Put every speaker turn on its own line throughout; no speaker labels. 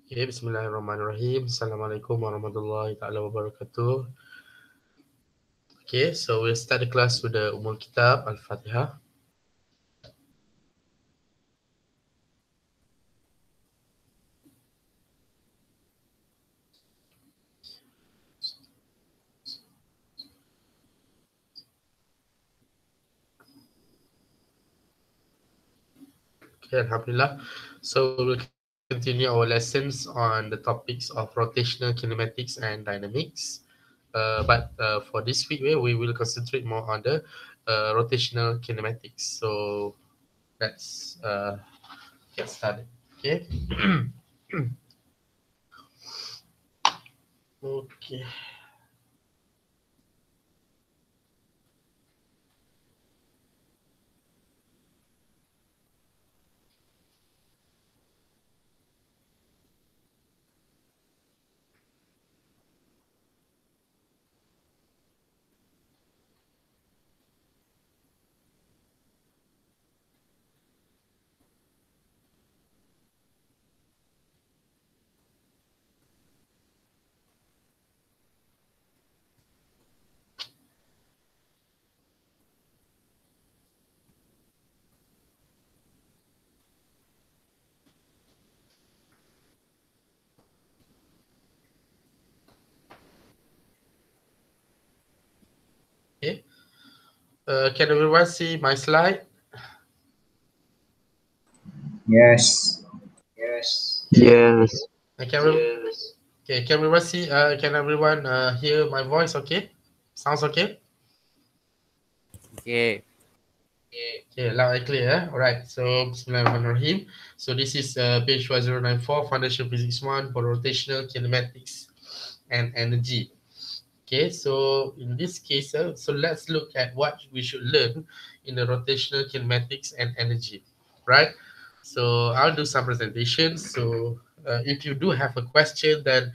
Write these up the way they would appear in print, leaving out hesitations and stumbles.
Okay, Bismillahirrahmanirrahim. Assalamualaikum warahmatullahi taala wabarakatuh. Okay, so we'll start the class with the Ummul Kitab Al-Fatihah. Okay, Alhamdulillah. So we'll continue our lessons on the topics of rotational kinematics and dynamics. But for this week, we will concentrate more on the rotational kinematics. So let's get started. Okay. Okay. Okay. Can everyone see my slide?
Yes.
Okay.
Yes,
Okay, can everyone see? Can everyone hear my voice? Okay, sounds okay.
Okay.
Okay, loud and clear. All right. So, Bismillahirrahmanirrahim. So this is page 1094, Foundation Physics 1 for rotational kinematics and energy. Okay, so in this case, so let's look at what we should learn in the rotational kinematics and energy, right? So I'll do some presentations. So if you do have a question, then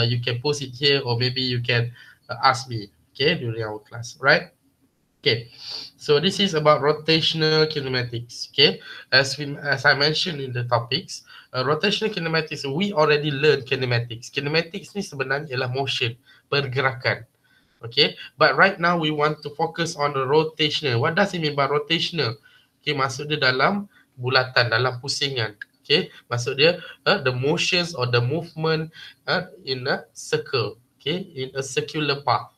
you can post it here, or maybe you can ask me, okay, during our class, right? Okay, so this is about rotational kinematics. Okay, as I mentioned in the topics, rotational kinematics we already learned kinematics. Kinematics ni sebenarnya ialah motion, pergerakan. Okay, but right now we want to focus on the rotational. What does it mean by rotational? Okay, maksud dia dalam bulatan, dalam pusingan. Okay, maksud dia the motions or the movement in a circle. Okay, in a circular path.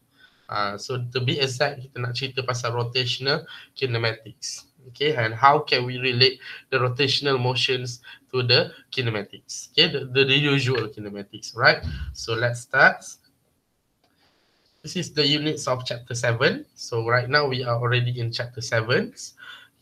So to be exact, kita nak cerita pasal rotational kinematics. Okay, and how can we relate the rotational motions to the kinematics? Okay, the usual kinematics, right? So let's start. This is the units of chapter 7. So right now we are already in chapter 7.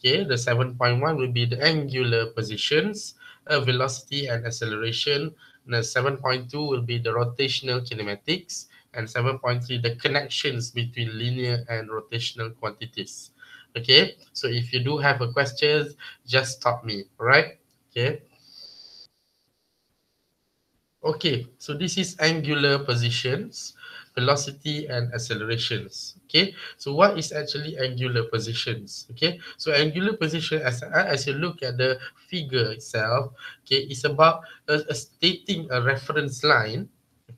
Okay, the 7.1 will be the angular positions, velocity and acceleration. And the 7.2 will be the rotational kinematics. And 7.3, the connections between linear and rotational quantities. Okay, so if you do have a question, just stop me, all right? Okay. Okay, so this is angular positions, velocity and accelerations. Okay, so what is actually angular positions? Okay, so angular position, as you look at the figure itself, okay, it's about stating a reference line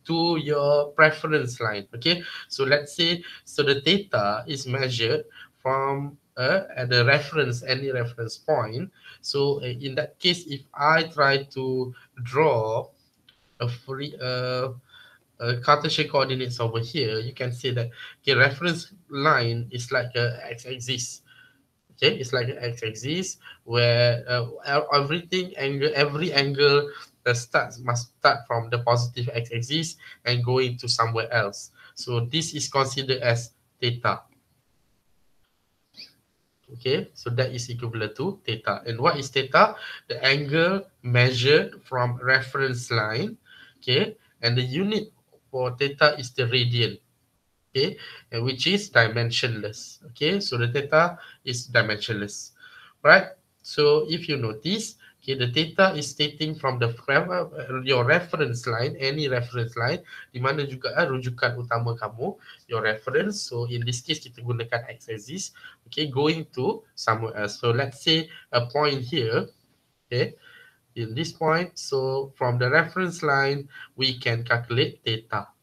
to your preference line. Okay, so let's say, so the theta is measured from at the reference, any reference point. So in that case, if I try to draw a free Cartesian coordinates over here, you can see that the reference line is like a x-axis. Okay, it's like an x-axis where everything angle, every angle that starts must start from the positive x-axis and going to somewhere else. So this is considered as theta. Okay, so that is equivalent to theta. And what is theta? The angle measured from reference line. Okay, and the unit for theta is the radian. Okay, and which is dimensionless. Okay, so the theta is dimensionless, right? So if you notice, okay, the theta is stating from the your reference line, any reference line, di mana juga rujukan utama kamu, your reference. So in this case kita gunakan x-axis, okay, going to somewhere else. So let's say a point here, okay, in this point. So from the reference line, we can calculate theta.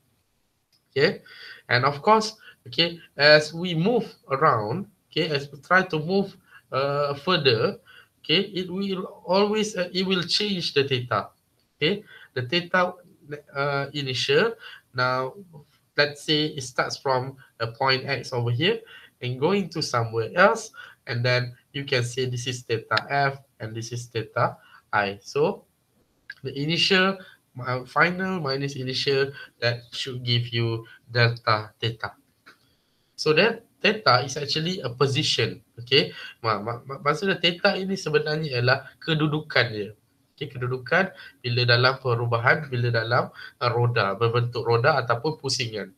Okay, and of course, okay, as we move around, okay, as we try to move further, okay, it will always it will change the theta. Okay, the theta initial. Now let's say it starts from a point X over here and going to somewhere else, and then you can say this is theta F and this is theta I. So the initial final minus initial, that should give you delta theta. So that theta is actually a position. Okay, maksudnya theta ini sebenarnya ialah kedudukan dia. Okay, kedudukan bila dalam perubahan, bila dalam roda, berbentuk roda ataupun pusingan.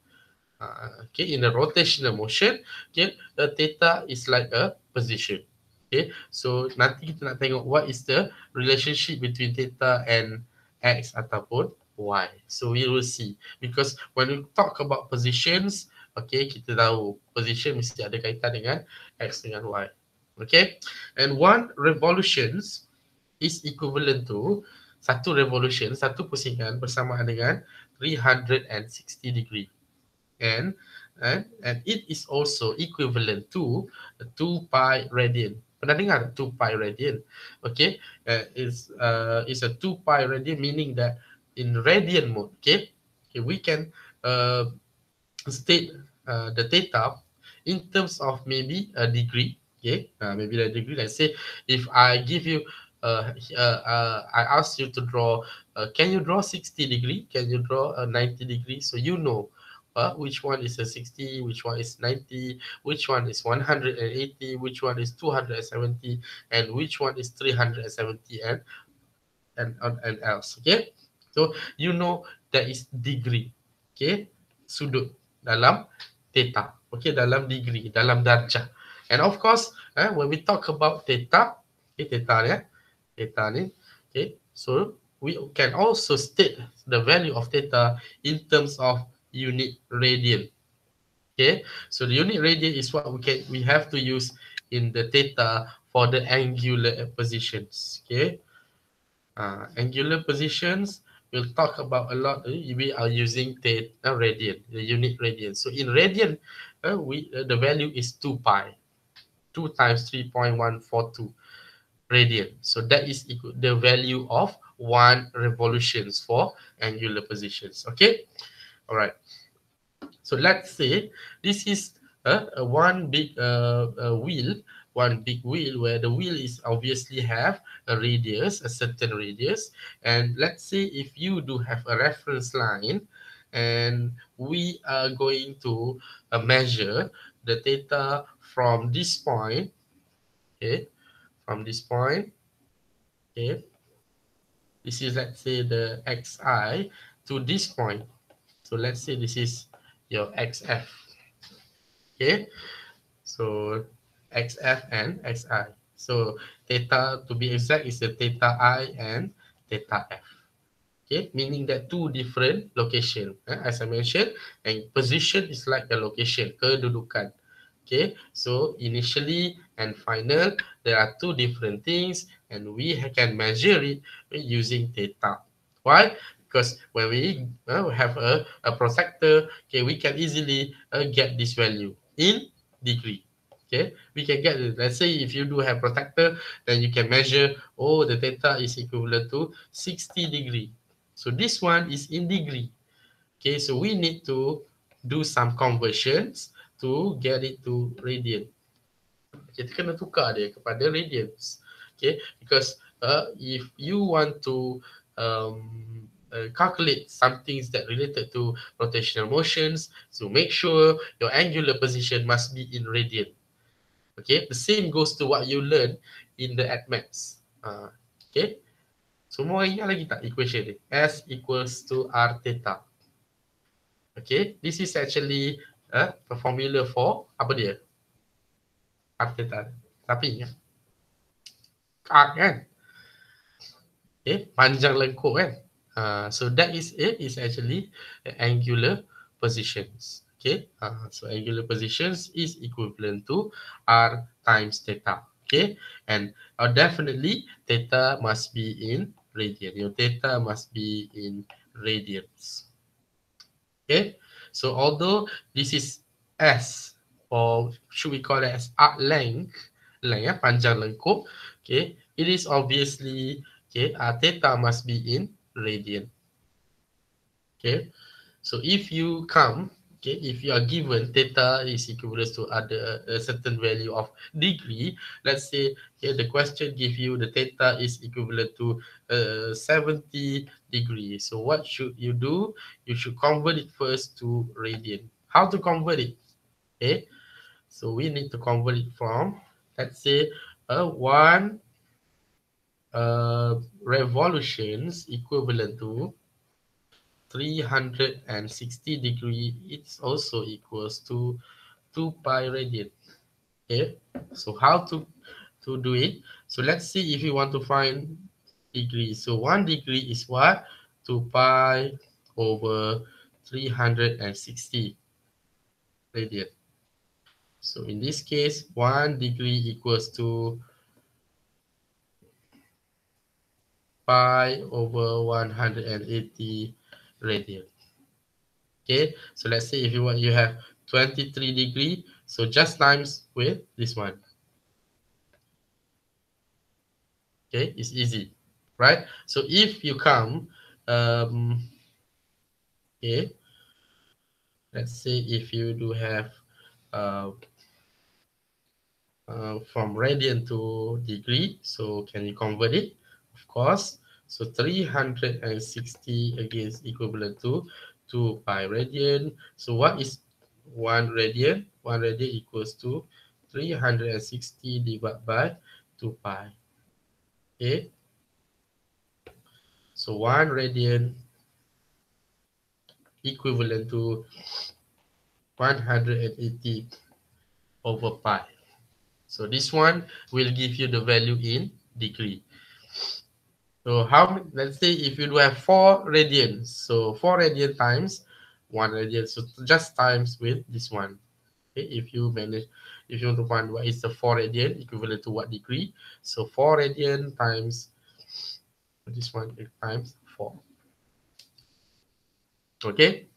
Okay, in a rotational motion, okay, the theta is like a position. Okay, so nanti kita nak tengok what is the relationship between theta and x ataupun y. So we will see, because when we talk about positions, okay, kita tahu position mesti ada kaitan dengan x dengan y. Okay, and one revolutions is equivalent to satu revolution, satu pusingan bersamaan dengan 360 degree. And it is also equivalent to 2 pi radian. Pernah dengar 2 pi radian? Okay, it's a 2 pi radian, meaning that in radian mode, okay, we can state the theta in terms of maybe a degree. Okay, maybe the degree. Let's say if I give you, I ask you to draw. Can you draw 60 degree? Can you draw a 90 degree? So you know which one is a 60, which one is 90, which one is 180, which one is 270, and which one is 370, and else. Okay, so you know that is degree. Okay, sudut dalam theta. Okay, dalam degree, dalam darjah. And of course, when we talk about theta, okay, theta ni, okay, so we can also state the value of theta in terms of unit radian. Okay, so the unit radian is what we have to use in the theta for the angular positions. Okay, angular positions we'll talk about a lot. We are using theta radian, the unit radian. So in radian, the value is 2 pi, 2 times 3.142 radian. So that is equal the value of 1 revolutions for angular positions. Okay, all right. So let's say this is one big wheel, one big wheel where the wheel is obviously have a radius, a certain radius. And let's say if you do have a reference line, and we are going to measure the theta from this point, okay, from this point, okay, this is, let's say, the xi to this point. So let's say this is your xf. Okay, so xf and xi. So theta, to be exact, is the theta I and theta f. Okay, meaning that two different location. As I mentioned, and position is like a location, kedudukan. Okay, so initially and final, there are two different things, and we can measure it using theta. Why? Because when we have a protector, okay, we can easily get this value in degree. Okay, we can get it. Let's say if you do have protector, then you can measure, oh, the theta is equivalent to 60 degree. So this one is in degree. Okay, so we need to do some conversions to get it to radian. Kita kena tukar dia kepada radians. Okay, because if you want to calculate some things that related to rotational motions, so make sure your angular position must be in radian. Okay, the same goes to what you learn in the AdMax. Okay, semua ingat lagi tak equation ni? S equals to R theta. Okay, this is actually a formula for apa dia? R theta. Tapi ingat, arc kan? Okay, panjang lengkung kan? So that is it. Is actually angular positions. Okay, so angular positions is equivalent to R times theta. Okay, and definitely theta must be in radian. Your theta must be in radians. Okay, so although this is S, or should we call it as arc length, panjang lengkup, okay, it is obviously, okay, theta must be in radian. Okay, so if you come, okay, if you are given theta is equivalent to a certain value of degree, let's say, okay, the question give you the theta is equivalent to 70 degrees. So what should you do? You should convert it first to radian. How to convert it? Okay, so we need to convert it from, let's say, one revolutions equivalent to 360 degree, it's also equals to 2 pi radian. Okay, so how to do it? So let's see if you want to find degree. So 1 degree is what? 2 pi over 360 radian. So in this case, 1 degree equals to pi over 180 radian. Okay, so let's say if you want, you have 23 degree, so just times with this one. Okay, it's easy, right? So if you come, okay, let's say if you do have uh, from radian to degree, so can you convert it? Of course. So 360 again is equivalent to 2 pi radian. So what is 1 radian? 1 radian equals to 360 divided by 2 pi. Okay. So 1 radian equivalent to 180 over pi. So this one will give you the value in degree. So let's say if you do have 4 radians, so 4 radian times 1 radian, so just times with this one. Okay, if you want to find what is the 4 radian equivalent to what degree, so 4 radian times this one times 4. Okay,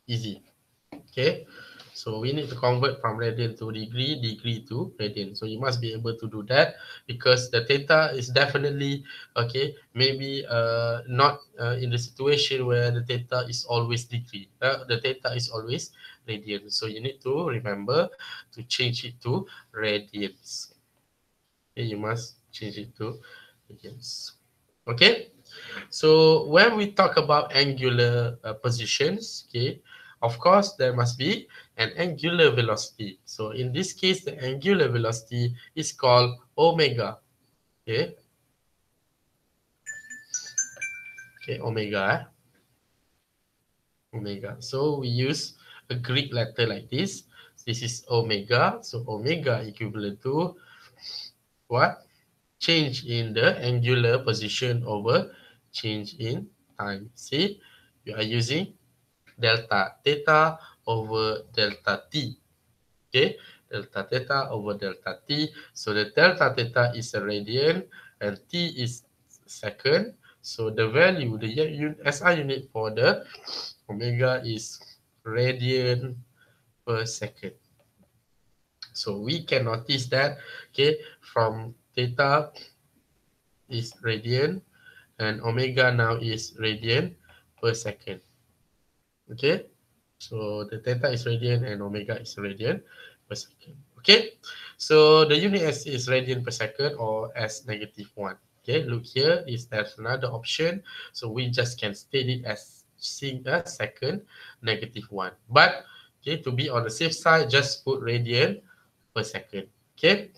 easy. Okay, so we need to convert from radian to degree, degree to radian. So you must be able to do that because the theta is definitely, okay, maybe not in the situation where the theta is always degree. The theta is always radian. So you need to remember to change it to radians. Okay, you must change it to radians. Okay. So when we talk about angular positions, okay, of course there must be an angular velocity. So in this case, the angular velocity is called omega. Okay, okay, omega, omega. So we use a Greek letter like this. This is omega. So omega equivalent to what? Change in the angular position over change in time. See, you are using delta theta over delta t. Okay, delta theta over delta t. So the delta theta is a radian and t is second. So the value, the SI unit for the omega is radian per second. So we can notice that, okay, from theta is radian and omega now is radian per second. Okay, so the theta is radian and omega is radian per second. Okay, so the unit S is radian per second or S negative 1. Okay, look here, there's another option. So we just can state it as second negative 1. But okay, to be on the safe side, just put radian per second. Okay,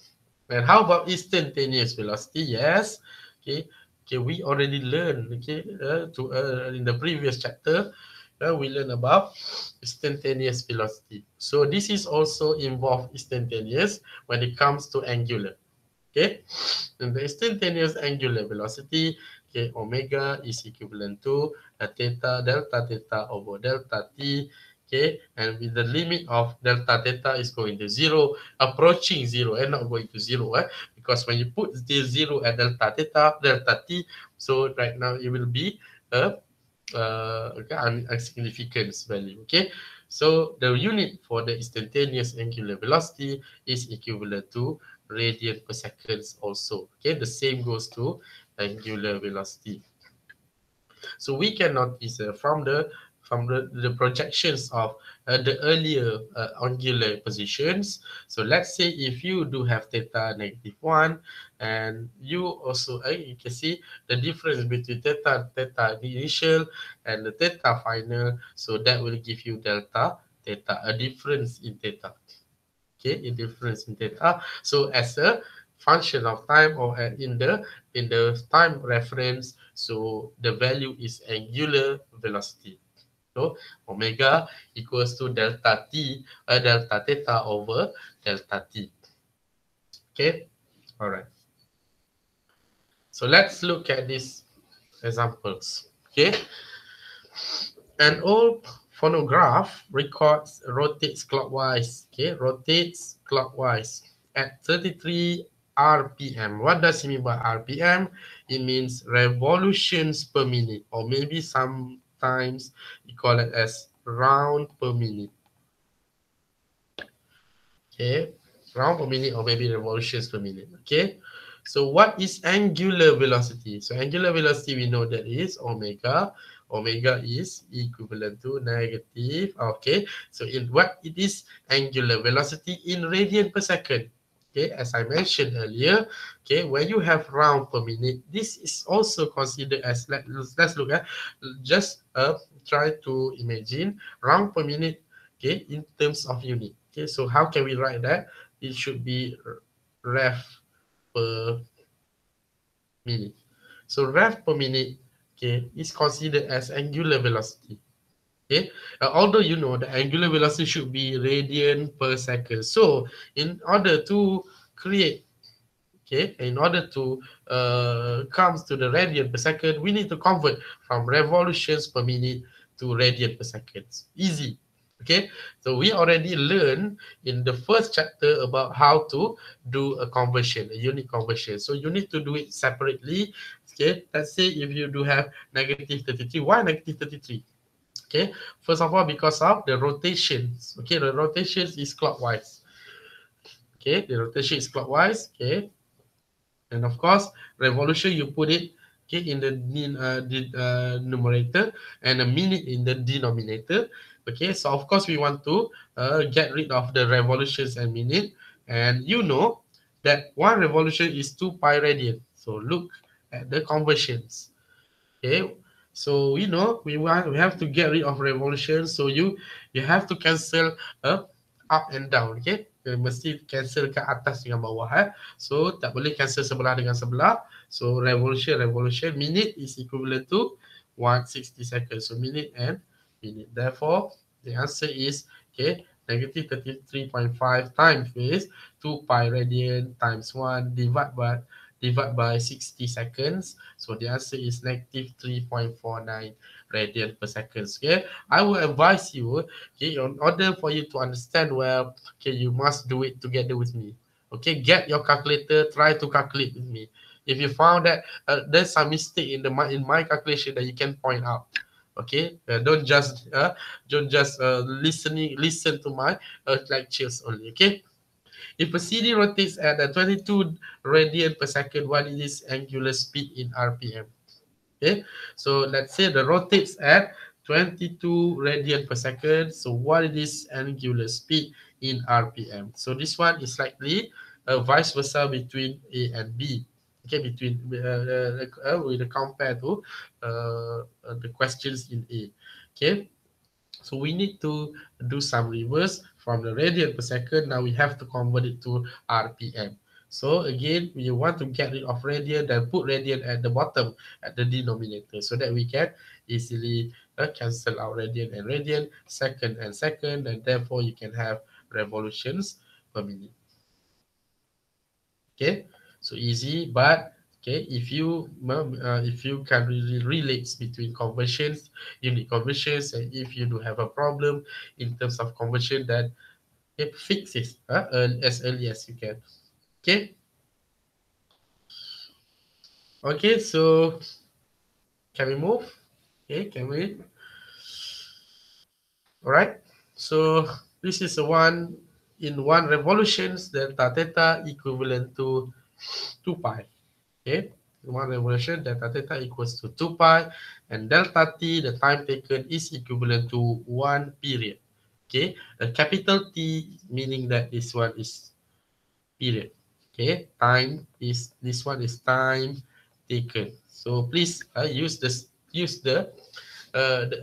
and how about instantaneous velocity? Yes, okay, okay, we already learned, okay, in the previous chapter, we learned about instantaneous velocity. So this is also involved instantaneous when it comes to angular. Okay, and the instantaneous angular velocity, okay, omega is equivalent to delta theta over delta t. Okay, and with the limit of delta theta is going to 0, approaching 0 and not going to 0, because when you put this 0 at delta theta, delta t, so right now it will be a significance value. Okay, so the unit for the instantaneous angular velocity is equivalent to radian per second also. Okay, the same goes to angular velocity. So we can notice from the projections of the earlier angular positions. So let's say if you do have theta -1, and you also you can see the difference between theta initial and the theta final. So that will give you delta theta, a difference in theta. Okay, a difference in theta. So as a function of time, or in the time reference, so the value is angular velocity. So omega equals to delta t, delta theta over delta t. Okay, all right. So let's look at these examples. Okay, an old phonograph rotates clockwise. Okay, rotates clockwise at 33 RPM. What does it mean by RPM? It means revolutions per minute, or maybe sometimes you call it as round per minute. Okay, round per minute, or maybe revolutions per minute. Okay, so what is angular velocity? So angular velocity, we know that is omega. Omega is equivalent to negative. Okay, so in what it is angular velocity in radian per second. Okay, as I mentioned earlier, okay, when you have round per minute, this is also considered as, let's look at, just try to imagine round per minute, okay, in terms of unit. Okay, so how can we write that? It should be ref per minute. So ref per minute, okay, is considered as angular velocity. Okay, although you know the angular velocity should be radian per second. So in order to create, okay, in order to comes to the radian per second, we need to convert from revolutions per minute to radian per second. Easy. Okay, so we already learned in the first chapter about how to do a conversion, a unit conversion. So you need to do it separately. Okay, let's say if you do have -33, why -33? Okay, first of all, because of the rotations. Okay, the rotations is clockwise. Okay, the rotation is clockwise. Okay, and of course, revolution, you put it, okay, in the numerator, and a minute in the denominator. Okay, so of course we want to get rid of the revolutions and minute, and you know that one revolution is 2 pi radian. So look at the conversions. Okay, so you know we have to get rid of revolution. So you have to cancel up and down. Okay, mesti cancel ke atas dengan bawah. So tak boleh cancel sebelah dengan sebelah. So revolution minute is equivalent to 160 seconds. So minute and minute. Therefore, the answer is, okay, negative 33.5 times with 2 pi radian times 1 divide by 60 seconds. So the answer is negative 3.49 radian per second. Okay, I will advise you, okay, in order for you to understand well, okay, you must do it together with me. Okay, get your calculator, try to calculate with me. If you found that there's some mistake in my calculation, that you can point out. Okay, don't just listen to my lectures only. Okay, if a CD rotates at 22 radian per second, what is its angular speed in RPM? Okay, so let's say the rotates at 22 radian per second. So what is its angular speed in RPM? So this one is likely vice versa between A and B. Okay, between with the compare to the questions in A. Okay, so we need to do some reverse from the radian per second. Now we have to convert it to RPM. So again, we want to get rid of radian, then put radian at the bottom, at the denominator, so that we can easily cancel out radian, second, and therefore you can have revolutions per minute. Okay, so easy, but Okay, if you can really relate between conversions, unit conversions, and if you do have a problem in terms of conversion, then it fixes as early as you can. Okay, okay, so can we move? Okay, can we? All right. So this is a one in one revolutions delta theta equivalent to 2 pi. Okay, one revolution delta theta equals to 2 pi, and delta t, the time taken, is equivalent to 1 period. Okay, a capital T meaning that this one is period. Okay, time is, this one is time taken. So please use the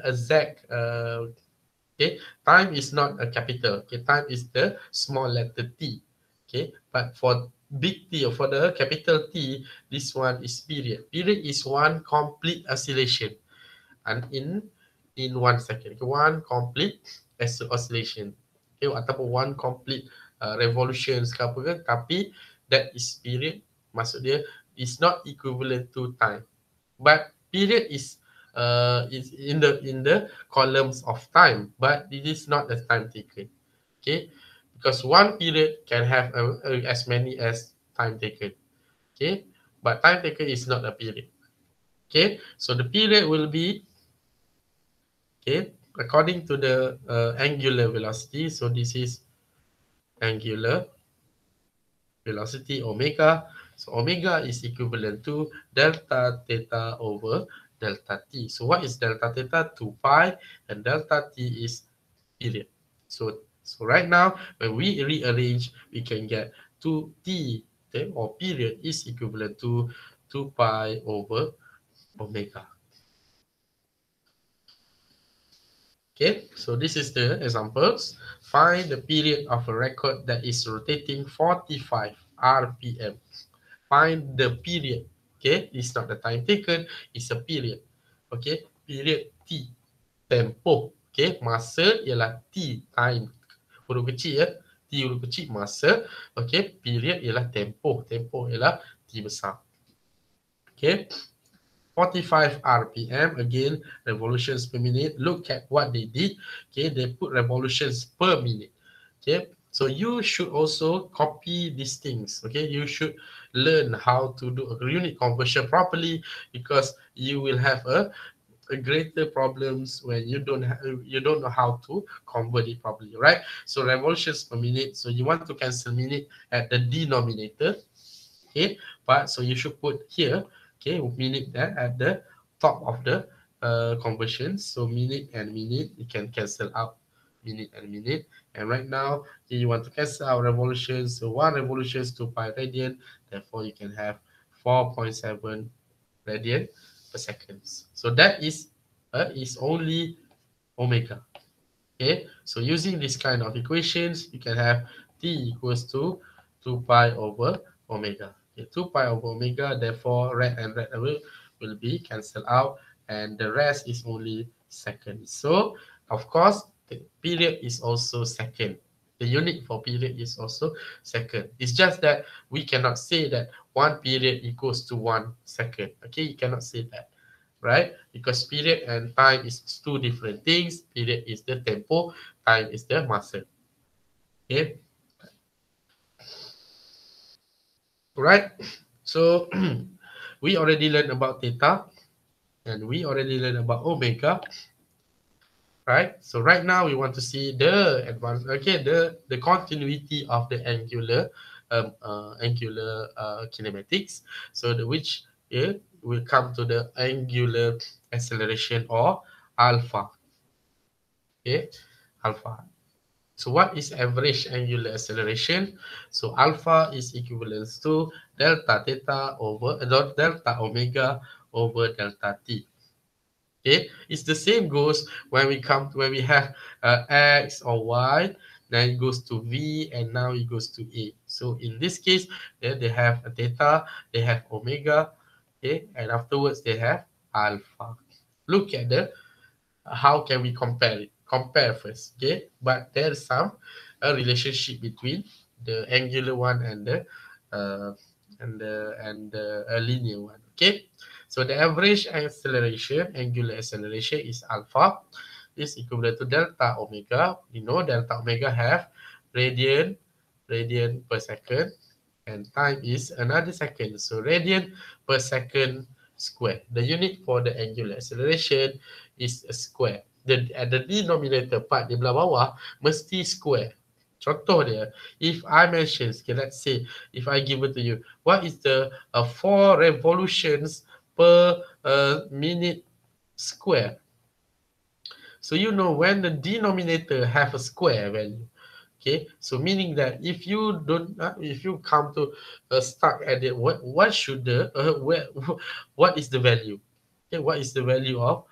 exact okay, time is not a capital. Okay, time is the small letter t. Okay, but for big T or for the capital T, this one is period. Period is one complete oscillation, and in 1 second. Okay, one complete oscillation. Okay, ataupun one complete revolutions ke apa ke, tapi that is period. Maksud dia is not equivalent to time. But period is in the columns of time, but it is not the time taken. Okay, because one period can have as many as time taken. Okay, but time taken is not a period. Okay, so the period will be, okay, according to the angular velocity. So this is angular velocity omega. So omega is equivalent to delta theta over delta t. So what is delta theta? 2 pi, and delta t is period. So right now, when we rearrange, we can get 2t, okay, or period is equivalent to 2 pi over omega. Okay, so this is the examples. Find the period of a record that is rotating 45 RPM. Find the period. Okay, it's not the time taken, it's a period. Okay, period T. Tempo. Okay, masa ialah T, time. Huruf kecil ya. T huruf kecil, masa. Okay, period ialah tempo. Tempo ialah T besar. Okay, 45 RPM, again, revolutions per minute. Look at what they did. Okay, they put revolutions per minute. Okay, so you should also copy these things. Okay, you should learn how to do a unit conversion properly, because you will have a greater problems when you don't know how to convert it properly, right? So revolutions per minute. So you want to cancel minute at the denominator. Okay, but so you should put here, okay, minute there at the top of the conversion. So minute and minute, you can cancel out minute and minute. And right now, you want to cancel out revolutions. So one revolution is 2 pi radian. Therefore, you can have 4.7 radian per second. So that is only omega. Okay, so using this kind of equations, you can have t equals to 2 pi over omega. Okay, 2 pi over omega, therefore red and red will be cancelled out, and the rest is only seconds. So, of course, the period is also second. The unit for period is also second. It's just that we cannot say that one period equals to 1 second. Okay, you cannot say that, right? Because period and time is two different things. Period is the tempo, time is the massa. Okay, right? So we already learned about theta, and we already learned about omega, right? So right now we want to see the advance, okay, the continuity of the angular kinematics. So the which will come to the angular acceleration, or alpha. Okay, alpha. So what is average angular acceleration? So alpha is equivalent to delta theta over delta omega over delta t. Okay, it's the same goes when we have x or y, then it goes to v, and now it goes to a. So in this case, then they have a theta, they have omega, okay, and afterwards they have alpha. Look at the how can we compare it? Compare first, okay? But there's some a relationship between the angular one and the uh, and a linear one. Okay, so the average acceleration, angular acceleration, is alpha, is equivalent to delta omega. You know delta omega have radian per second, and time is another second. So radian per second square. The unit for the angular acceleration is a square. At the denominator part di belah bawah mesti square. Contoh dia, if I mention, okay, let's say, if I give it to you, what is the 4 revolutions per minute square? So you know when the denominator have a square value, okay, so meaning that if you don't if you come to stuck at it, what should the where what is the value, okay, what is the value of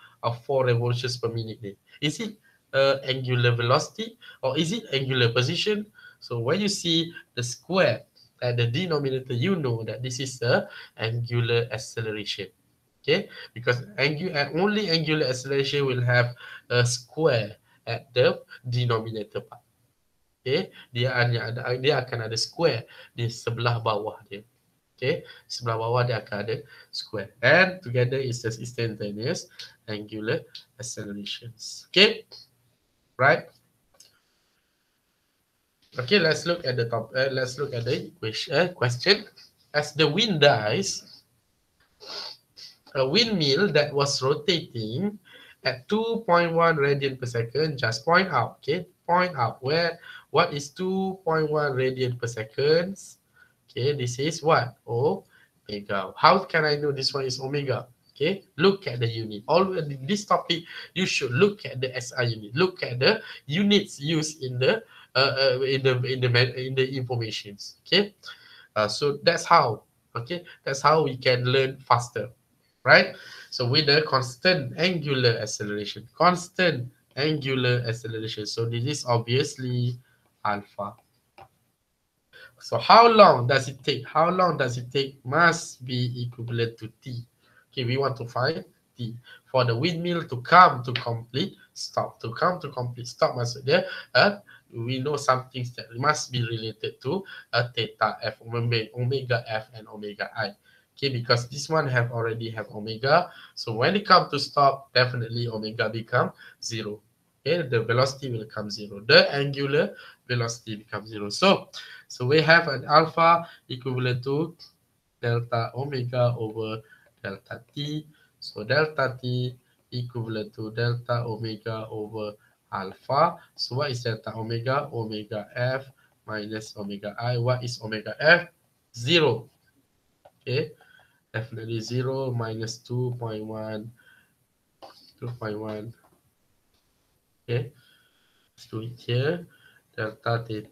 4 revolutions per minute then? Is it angular velocity or is it angular position? So when you see the square at the denominator, you know that this is the angular acceleration. Okay, because only angular acceleration will have a square at the denominator part. Okay, dia akan ada square di sebelah bawah dia. Okay, sebelah bawah dia akan ada square, and together is the instantaneous angular accelerations. Okay, right? Okay, let's look at the top. Let's look at the question. As the wind dies, a windmill that was rotating at 2.1 radian per second, just point out, okay, point out what is 2.1 radian per second. Okay, this is what? Omega. How can I know this one is omega? Okay, look at the unit. Always in this topic, you should look at the SI unit. Look at the units used in the informations. Okay, so that's how. Okay, that's how we can learn faster, right? So with the constant angular acceleration, So this is obviously alpha. So how long does it take? How long does it take must be equivalent to t. Okay, we want to find t. For the windmill to come to complete stop. To come to complete stop maksudnya we know some things that must be related to theta f, omega f, and omega I. Okay, because this one already have omega. So when it comes to stop, definitely omega become 0. Okay, the velocity will come 0. The angular velocity becomes 0. So we have an alpha equivalent to delta omega over delta t. So delta t equivalent to delta omega over alpha. So what is delta omega? Omega f minus omega I. What is omega f? 0. Okay, definitely 0 minus 2.1. 2.1. Okay, let's do it here. Delta t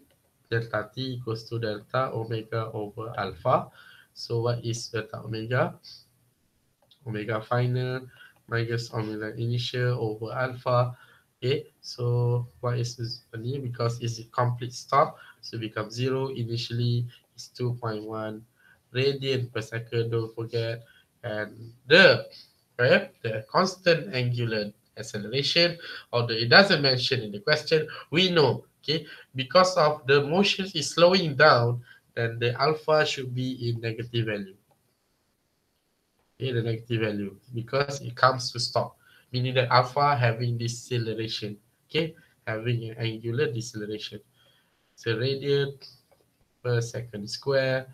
equals to delta omega over alpha. So what is delta omega? Omega final minus omega initial over alpha. Okay, so what is this? Because it's a complete stop, so it becomes 0. Initially is 2.1 radian per second, don't forget. And the constant angular acceleration, although it doesn't mention in the question, we know, okay, because of the motion is slowing down, then the alpha should be in negative value. Okay, the negative value, because it comes to stop, meaning that alpha having deceleration, okay, having an angular deceleration. So radian per second square,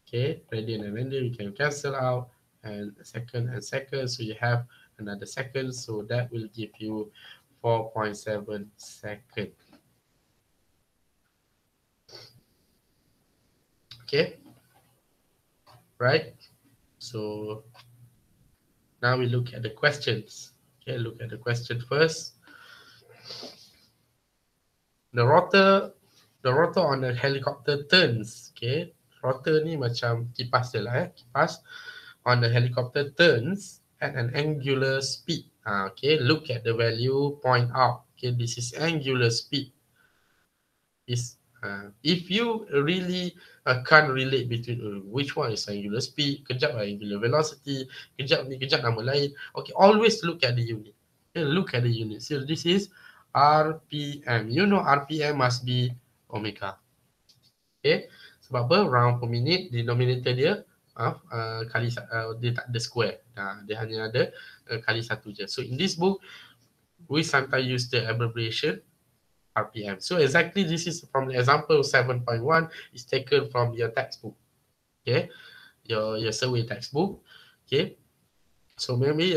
okay, radian and radian we can cancel out, and second, so you have another second, so that will give you 4.7 second. Okay, right? So now we look at the questions. Okay, look at the question first. The rotor on the helicopter turns. Okay, rotor ni macam kipas je lah, kipas on the helicopter turns at an angular speed. Okay, look at the value, point out. Okay, this is angular speed. If you really can't relate between which one is angular speed, kejap angular velocity, kejap nama lain. Okay, always look at the unit. Okay, look at the unit. So this is RPM. You know RPM must be omega. Okay, sebab apa? Round per minute, denominator dia dia tak ada square. Dia hanya ada kali satu je. So in this book, we sometimes use the abbreviation RPM. So exactly this is from the example 7.1 is taken from your textbook. Okay, your survey textbook. Okay, so maybe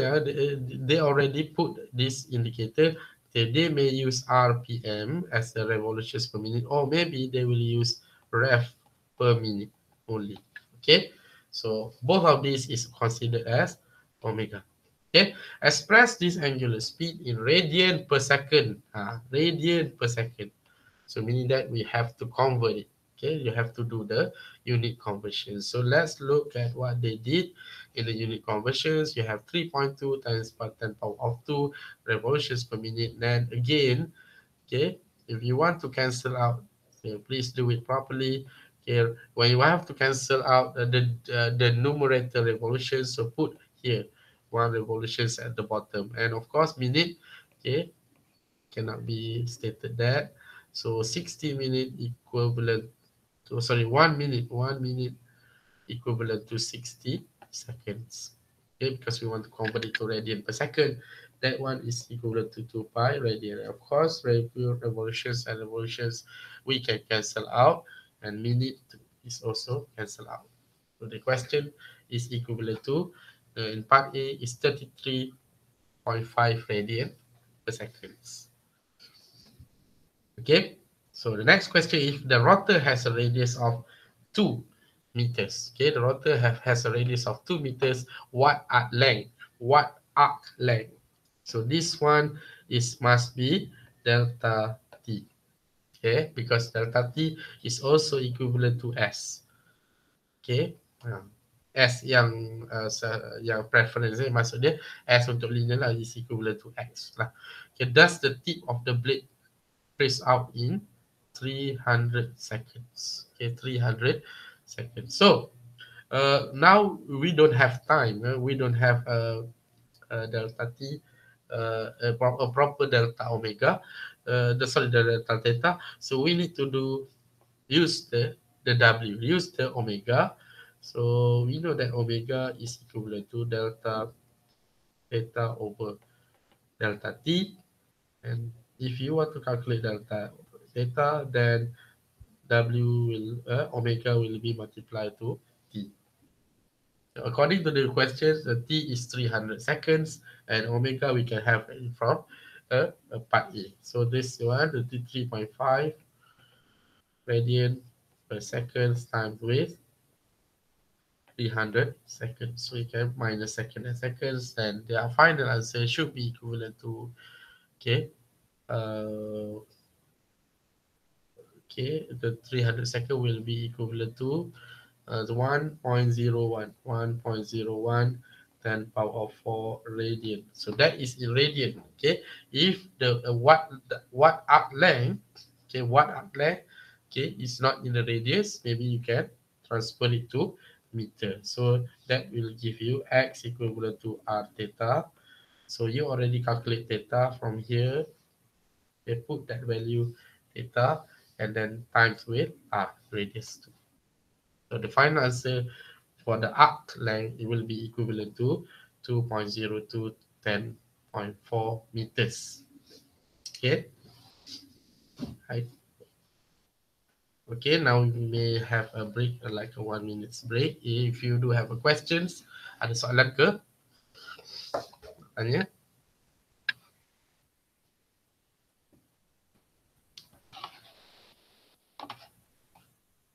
they already put this indicator. They may use RPM as the revolutions per minute, or maybe they will use rev per minute only. Okay, so both of these is considered as omega. Okay, express this angular speed in radian per second. Radian per second. So meaning that we have to convert it. Okay, you have to do the unit conversion. So let's look at what they did in the unit conversions. You have 3.2 times per 10 power of 2 revolutions per minute. Then again, okay, if you want to cancel out, please do it properly. Okay, when you have to cancel out the numerator revolutions, so put here one revolutions at the bottom, and of course minute, okay, cannot be stated that. So 60 minute equivalent to, sorry, 1 minute equivalent to 60 seconds. Okay, because we want to convert it to radian per second. That one is equivalent to 2 pi radian. Of course, revolutions and revolutions we can cancel out, and minute is also cancel out. So the question is equivalent to, in part A, is 33.5 radian per second. Okay, so the next question is the rotor has a radius of 2 meters. Okay, the rotor has a radius of 2 meters. What arc length? What arc length? So this one is must be delta t. Okay, because delta t is also equivalent to s. Okay, S yang preference maksudnya S untuk linear lah is equivalent to X lah. Okay, thus the tip of the blade trace out in 300 seconds. Okay, 300 seconds. So now we don't have time. We don't have delta t, a proper delta omega. The delta theta. So we need to use the W, use the omega. So we know that omega is equivalent to delta theta over delta t. And if you want to calculate delta theta, then omega will be multiplied to t. So according to the questions, the t is 300 seconds, and omega we can have it from part A. So this one, the 3.5 radian per second times with 300 seconds. So we can minus second and seconds, and their final answer should be equivalent to, okay, okay, the 300 second will be equivalent to the 1.01, 1.01 10 power of 4 radian. So that is in radian. Okay, if the what arc length, okay, what arc length, okay, is not in the radius, maybe you can transfer it to meter. So that will give you x equivalent to r theta. So you already calculate theta from here. They put that value theta and then times with r radius 2. So the final answer for the arc length, it will be equivalent to 2.02 10.4 meters. Okay. Right. Okay, now we may have a break, like a 1 minute break. If you do have a questions, ada soalan ke? Tanya.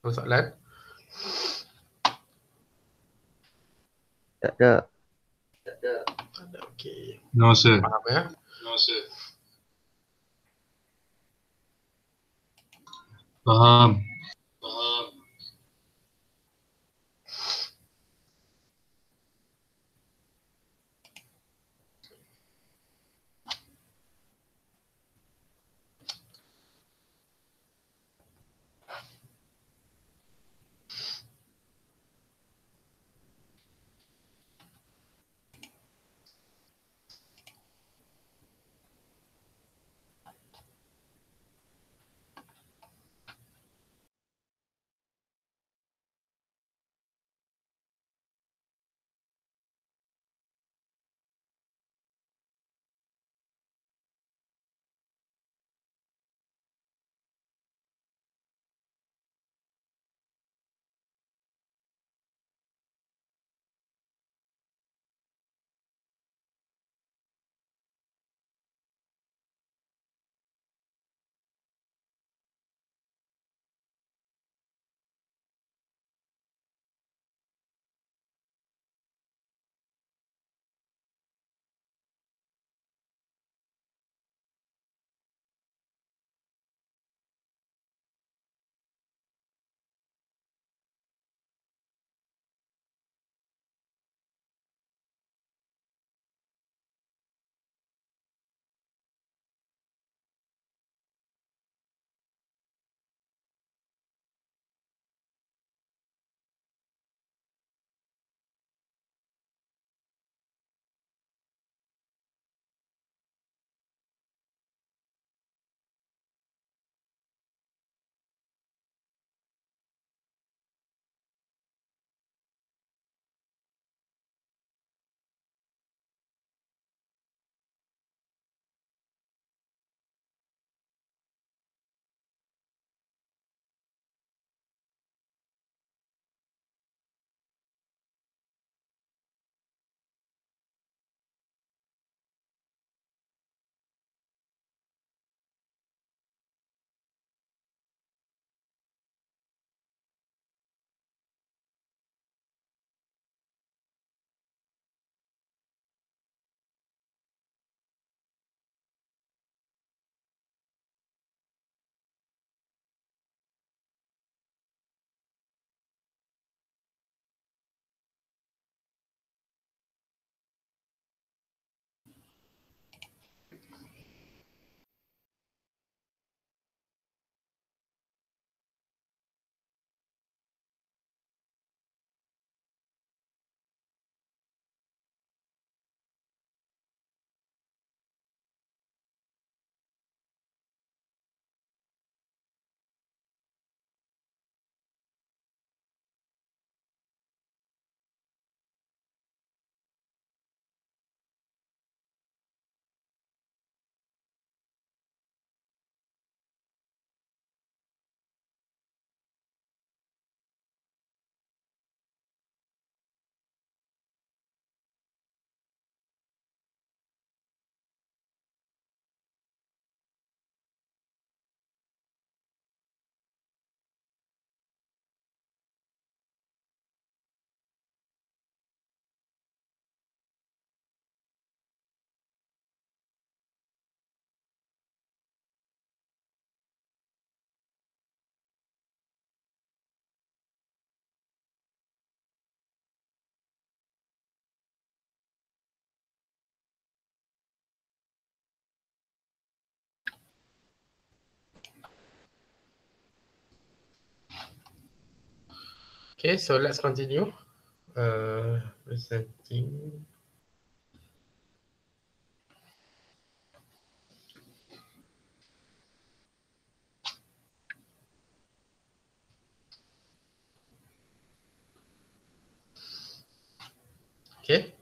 Ada soalan?
Tak ada.
Ada, okay.
No, sir.
Faham ya?
Faham.
Okay, so let's continue. Presenting. Okay,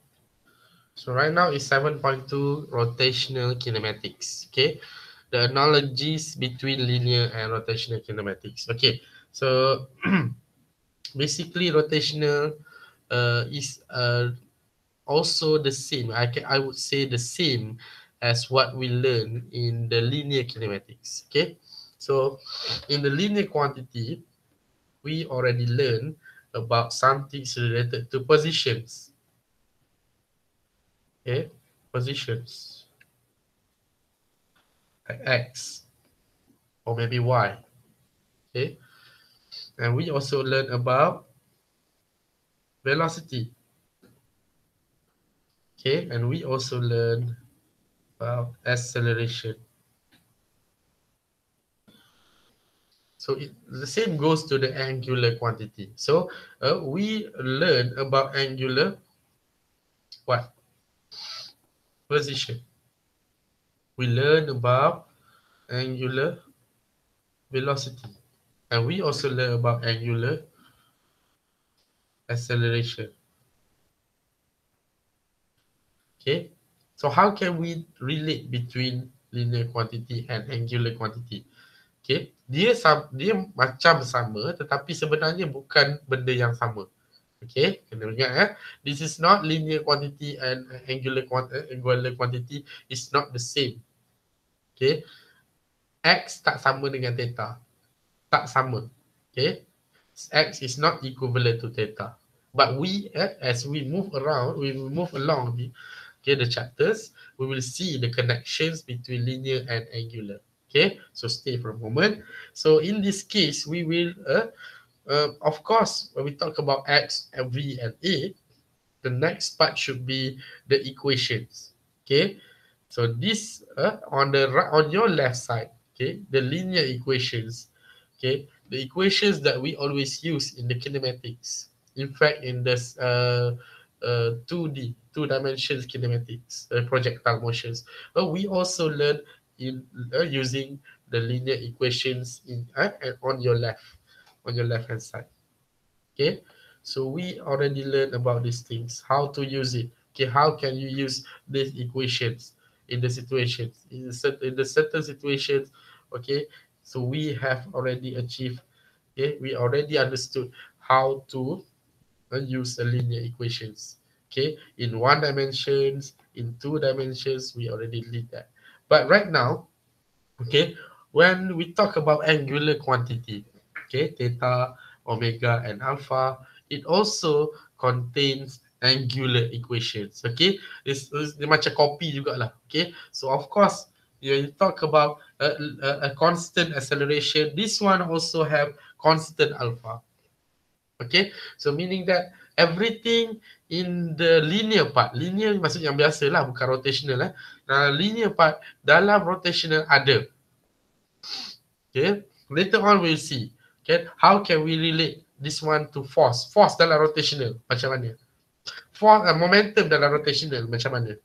so right now is 7.2 rotational kinematics. Okay, the analogies between linear and rotational kinematics. Okay, so basically rotational is also the same. I would say the same as what we learn in the linear kinematics. Okay, so in the linear quantity, we already learned about something related to positions. Okay, positions like x or maybe y. Okay, and we also learn about velocity. Okay, and we also learn about acceleration. So the same goes to the angular quantity. So we learn about angular what? Position. We learn about angular velocity. And we also learn about angular acceleration. Okay. So how can we relate between linear quantity and angular quantity? Okay. Dia macam sama tetapi sebenarnya bukan benda yang sama. Okay, kena ingat this is not linear quantity and angular quantity is not the same. Okay, x tak sama dengan theta, tak sama. Okay, x is not equivalent to theta. But we, as we move around, we will move along the chapters, we will see the connections between linear and angular. Okay, so stay for a moment. So in this case, we will, of course, when we talk about x, v, and a, the next part should be the equations. Okay, so this on your left side, okay, the linear equations. Okay, the equations that we always use in the kinematics. In fact, in this 2D, two dimensions kinematics, projectile motions, we also learn in using the linear equations in on your left hand side. Okay, so we already learned about these things, how to use it. Okay, how can you use these equations in the situations, in the certain situations. Okay, so we have already achieved, okay, we already understood how to use the linear equations. Okay, in one dimensions, in two dimensions, we already did that. But right now, okay, when we talk about angular quantity, okay, theta, omega, and alpha, it also contains angular equations. Okay, dia macam copy jugalah. Okay, so of course, you talk about a constant acceleration, this one also have constant alpha. Okay, so meaning that everything in the linear part, linear maksud yang biasa lah, bukan rotational lah. Linear part dalam rotational ada. Okay, later on we'll see. Okay, how can we relate this one to force? Force dalam rotational macam mana? Force momentum dalam rotational macam mana?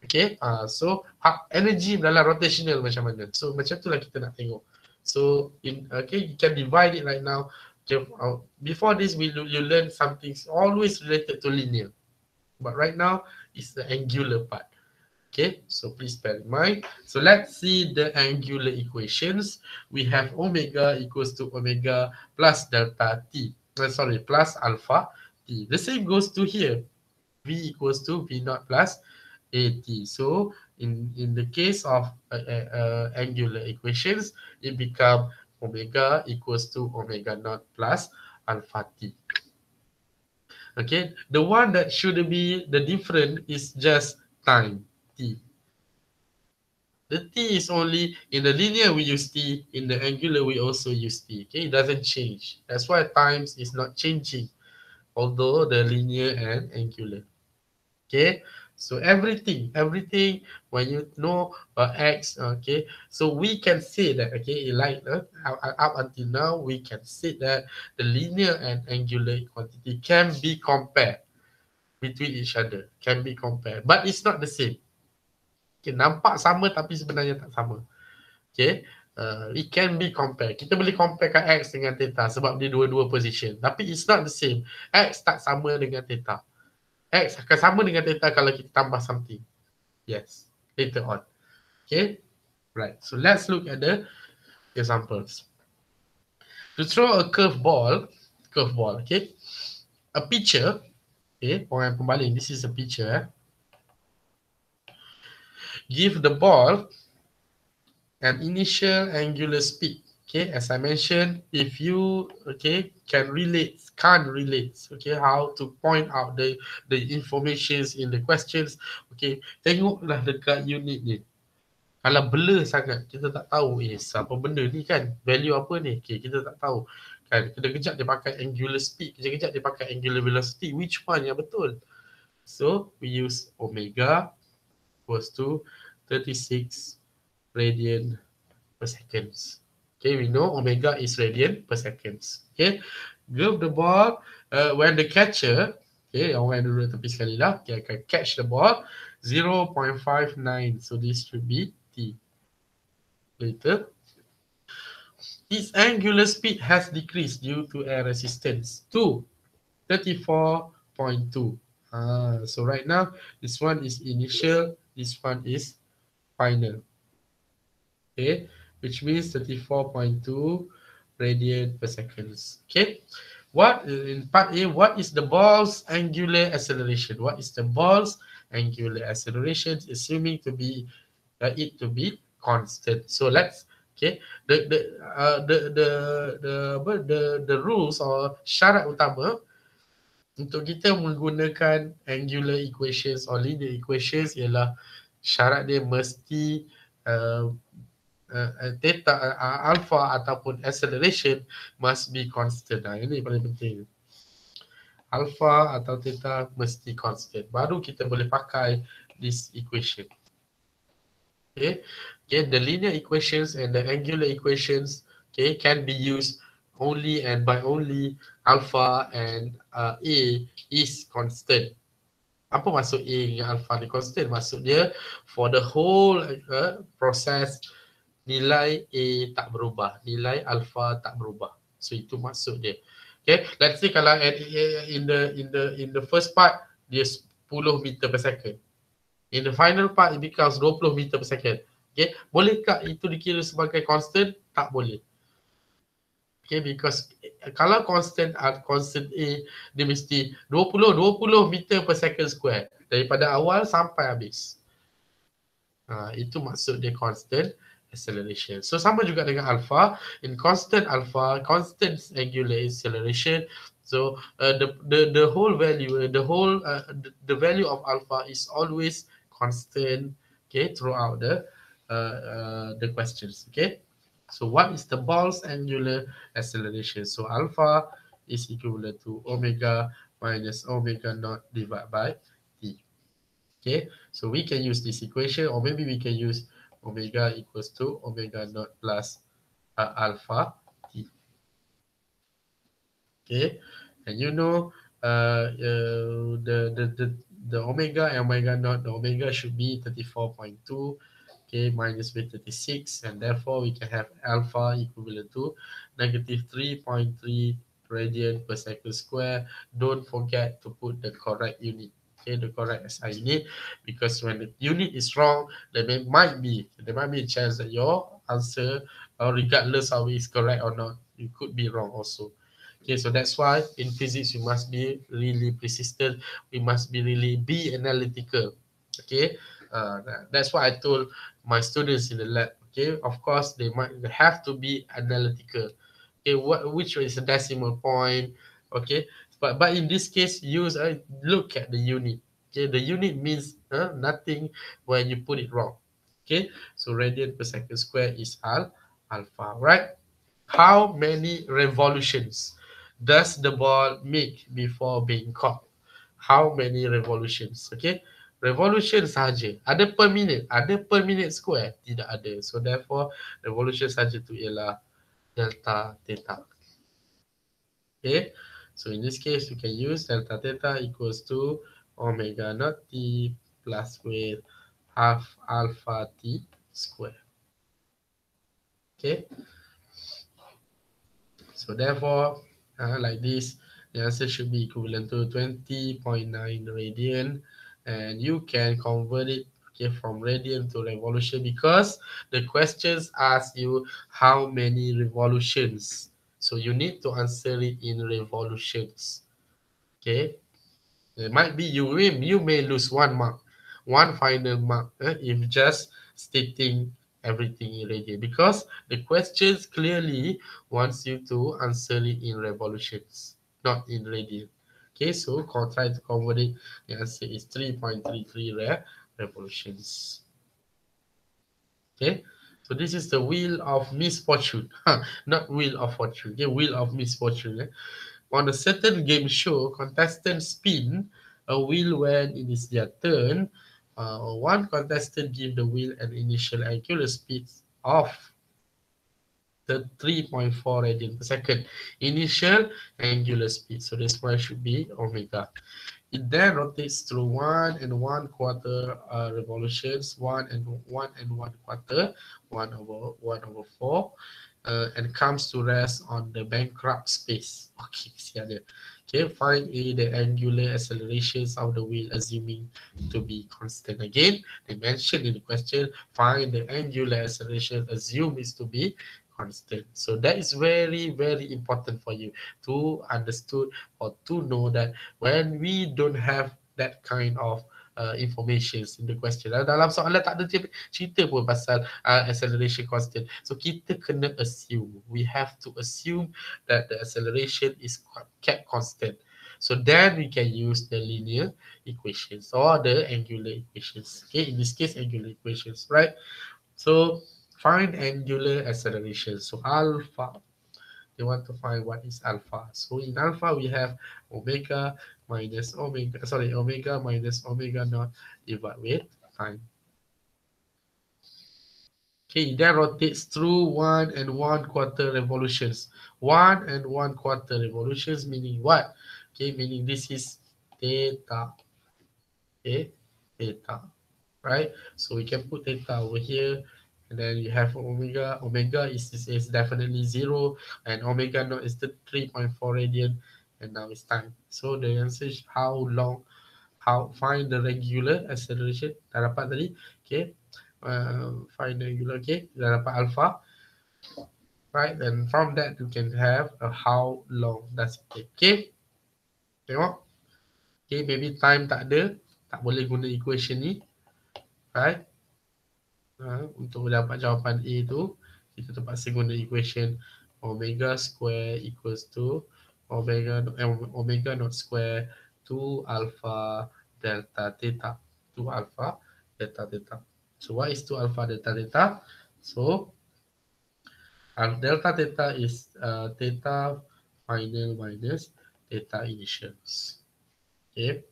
Okay, so energy dalam rotational macam mana? So macam tu lah kita nak tengok. So okay, you can divide it right now. Okay, before this you learn something always related to linear, but right now it's the angular part. Okay, so please bear in mind. So let's see the angular equations. We have omega equals to omega plus delta t. Plus alpha t. The same goes to here. V equals to V naught plus AT. So in the case of angular equations, it become omega equals to omega naught plus alpha t. Okay, the one that should be the different is just time t. The t is only in the linear we use t, in the angular we also use t. Okay, it doesn't change. That's why times is not changing, although the linear and angular. Okay, So everything when you know x, okay, so we can say that, okay, like up until now we can say that the linear and angular quantity can be compared between each other, can be compared, but it's not the same. Okay, nampak sama tapi sebenarnya tak sama. Okay, it can be compared. Kita boleh comparekan x dengan theta sebab dia dua-dua position, tapi it's not the same. X tak sama dengan theta. X akan sama dengan theta kalau kita tambah something. Yes, later on. Okay, right. So let's look at the examples. To throw a curveball, okay, a pitcher, okay, orang pembaling, this is a pitcher, give the ball an initial angular speed. Okay, as I mentioned, if you, okay, can't relate, okay, how to point out the informations in the questions, okay, tengoklah dekat unit ni. Kalau blur sangat, kita tak tahu apa benda ni kan, value apa ni, okay, kita tak tahu kan. Kejap dia pakai angular speed, kejap dia pakai angular velocity, which one yang betul? So we use omega equals to 36 radian per seconds. Okay, we know omega is radian per seconds. Okay, give the ball when the catcher, okay, orang yang duduk tepi sekali lah, okay, akan catch the ball 0.59, so this should be t. Later, its angular speed has decreased due to air resistance to 34.2. So right now, this one is initial, this one is final. Okay, which means 34.2 radian per seconds. Okay, what in part A, what is the ball's angular acceleration? What is the ball's angular acceleration, assuming to be it to be constant? So let's, okay, the rules or syarat utama untuk kita menggunakan angular equations or linear equations ialah syarat dia mesti theta, alpha ataupun acceleration must be constant. Ini paling penting. Alpha atau theta mesti constant. Baru kita boleh pakai this equation. Okay, the linear equations and the angular equations, okay, can be used only and by only alpha and A is constant. Apa maksud A dengan alpha ni constant? Maksud dia for the whole process, nilai A tak berubah, nilai alpha tak berubah. So itu maksud dia. Okay, let's say kalau in the first part dia 10 meter per second. In the final part it becomes 20 meter per second. Okay, bolehkah itu dikira sebagai constant? Tak boleh. Okay, because kalau constant A dia mesti 20 meter per second square daripada awal sampai habis. Itu maksud dia constant acceleration. So sama juga dengan alpha. In constant alpha, constant angular acceleration. So the whole value, the value of alpha is always constant. Okay, throughout the questions. Okay. So what is the ball's angular acceleration? So alpha is equivalent to omega minus omega naught divided by t. Okay, so we can use this equation, or maybe we can use omega equals to omega naught plus alpha t. Okay, and you know the omega and omega naught, the omega should be 34.2. Okay, minus with 36, and therefore we can have alpha equivalent to negative 3.3 radian per second square. Don't forget to put the correct unit, okay, the correct SI unit, because when the unit is wrong, there might be a chance that your answer, regardless of it is correct or not, you could be wrong also. Okay, so that's why in physics we must be really persistent, we must be really analytical. Okay, that's why I told my students in the lab. Okay, of course they have to be analytical. Okay, which is a decimal point? Okay, but in this case, use look at the unit. Okay, the unit means nothing when you put it wrong. Okay, so radian per second square is alpha, right? How many revolutions does the ball make before being caught? How many revolutions? Okay, Revolution saja. Ada per minute. Ada per minute square? Tidak ada. So therefore, revolution saja tu ialah delta theta. Okay. So in this case, you can use delta theta equals to omega naught t plus with half alpha t square. Okay. So therefore, like this, the answer should be equivalent to 20.9 radian, and you can convert it, okay, from radian to revolution, because the questions ask you how many revolutions. So you need to answer it in revolutions. Okay. It might be you may lose 1 mark, one final mark, if just stating everything in radian, because the questions clearly wants you to answer it in revolutions, not in radian. Okay, so try to convert it. The answer is 3.33 revolutions. Okay, so this is the wheel of misfortune, not wheel of fortune. Okay, wheel of misfortune. On a certain game show, contestants spin a wheel when it is their turn. One contestant gives the wheel an initial angular speed of the 3.4 radian per second. Initial angular speed. So this one should be omega. It then rotates through 1 1/4 revolutions, 1 1/4, 1/4, and comes to rest on the bankrupt space. Okay, see ada. Okay, find the angular accelerations of the wheel assuming to be constant. Again, they mentioned in the question, find the angular acceleration assumed is to be constant. So that is very, very important for you to understood or to know that when we don't have that kind of informations in the question. Dalam soalan tak ada cerita pun pasal acceleration constant. So kita kena assume. We have to assume that the acceleration is kept constant. So then we can use the linear equations or the angular equations. Okay, in this case, angular equations, right? So find angular acceleration. So alpha, they want to find what is alpha. So in alpha, we have omega minus omega, sorry, omega minus omega naught divided with time. Okay, that rotates through 1 1/4 revolutions. 1 1/4 revolutions meaning what? Okay, meaning this is theta. Okay, theta, right? So we can put theta over here, and then you have omega. Omega is definitely 0, and omega naught is the 3.4 radian, and now it's time. So the answer is how long, how find the regular acceleration. Dah dapat tadi, okay. Find the regular, okay. Dah dapat alpha, right? And from that you can have a how long does it take. Okay, tengok. Okay, maybe time tak ada, tak boleh guna equation ni, right? Untuk dapat jawapan A tu, kita terpaksa guna equation omega square equals to omega naught square 2 alpha delta theta. 2 alpha delta theta. So what is 2 alpha delta theta? So delta theta is theta final minus theta initials. Okay.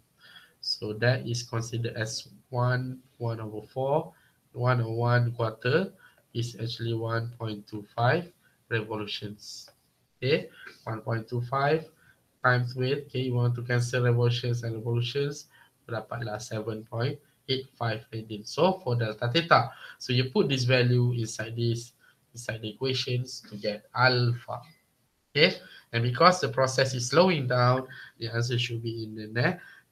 So that is considered as 1/4. 1/1/4 is actually 1.25 revolutions. Okay, 1.25 times with, okay, you want to cancel revolutions and revolutions, dapatlah 7.85 radian. So for delta theta, so you put this value inside the equations to get alpha. Okay, and because the process is slowing down, the answer should be in the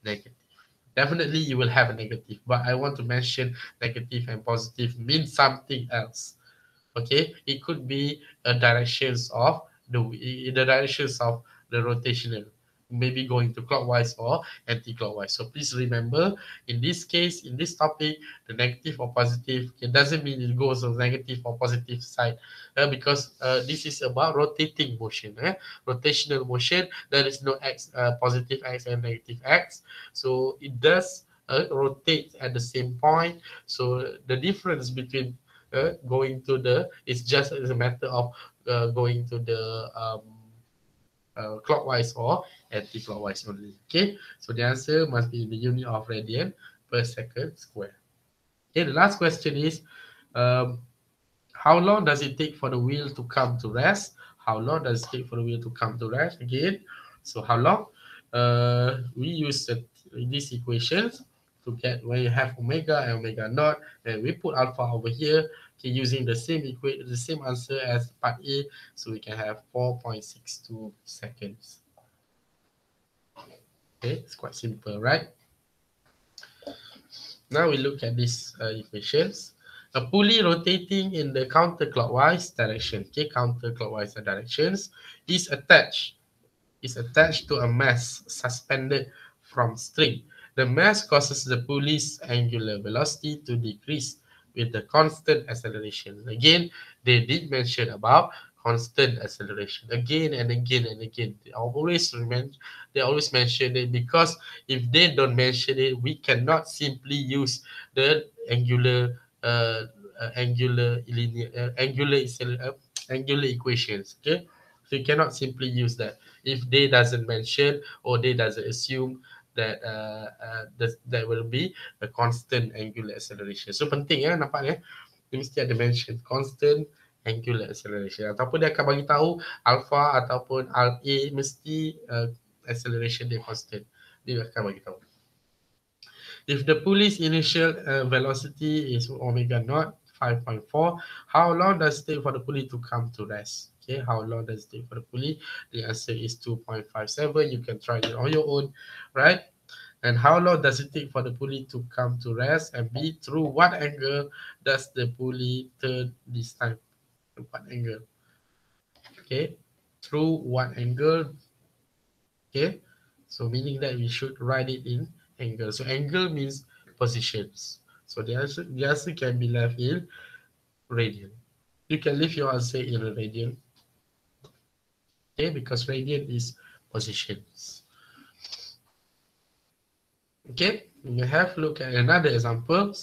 negative. Definitely you will have a negative, but I want to mention negative and positive means something else. Okay, it could be a directions of the directions of the rotational, maybe going to clockwise or anti-clockwise. So please remember, in this case, in this topic, the negative or positive, it doesn't mean it goes on negative or positive side, because this is about rotating motion, rotational motion. There is no x, positive x and negative x, so it does rotate at the same point. So the difference between going to the, it's just as a matter of going to the clockwise or anti-clockwise only. Okay, so the answer must be in the unit of radian per second square. Okay, the last question is, how long does it take for the wheel to come to rest? How long does it take for the wheel to come to rest? Again, so how long? We use these equations to get when you have omega and omega naught, and we put alpha over here, okay, using the same answer as part A, so we can have 4.62 seconds. Okay, it's quite simple, right? Now we look at these equations. A pulley rotating in the counterclockwise direction, okay, counterclockwise directions, is attached to a mass suspended from string. The mass causes the pulley's angular velocity to decrease with the constant acceleration. Again, they did mention about constant acceleration again and again and again. They always mention it, because if they don't mention it, we cannot simply use the angular equations. Okay, so you cannot simply use that if they doesn't mention or they doesn't assume that that will be a constant angular acceleration. So penting ya, nampak ya, dia mesti ada mention constant angular acceleration, ataupun dia akan bagi tahu alpha ataupun A mesti acceleration dia constant, dia akan bagi tahu. If the pulley's initial velocity is omega naught 5.4, how long does it take for the pulley to come to rest? Okay, how long does it take for the pulley? The answer is 2.57. You can try it on your own, right? And how long does it take for the pulley to come to rest? And B, through what angle does the pulley turn this time? What angle? Okay, through what angle? Okay, so meaning that we should write it in angle. So angle means positions. So the answer can be left in radian. You can leave your answer in radian. Okay, because radian is positions. Okay, we have a look at another example.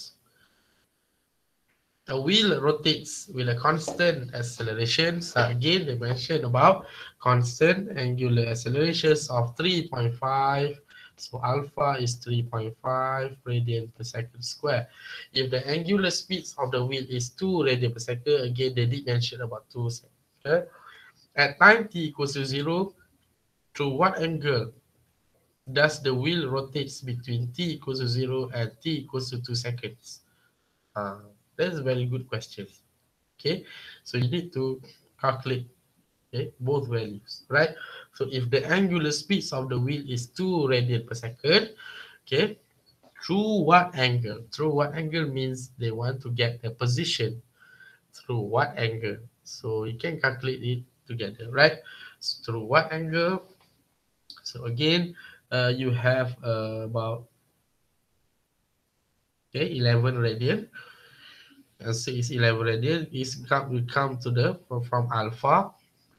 A wheel rotates with a constant acceleration. So again, they mentioned about constant angular accelerations of 3.5. So alpha is 3.5 radian per second square. If the angular speeds of the wheel is 2 radian per second, again, they did mention about 2 seconds. Okay? At time t equals to 0, through what angle does the wheel rotates between t equals to 0 and t equals to 2 seconds? That's a very good question. Okay, so you need to calculate, okay, both values, right? So if the angular speeds of the wheel is 2 radian per second, okay, through what angle? Through what angle means they want to get the position. Through what angle? So you can calculate it together, right? So through what angle? So again, you have about 11 radian. So is 11 radian we come to the from alpha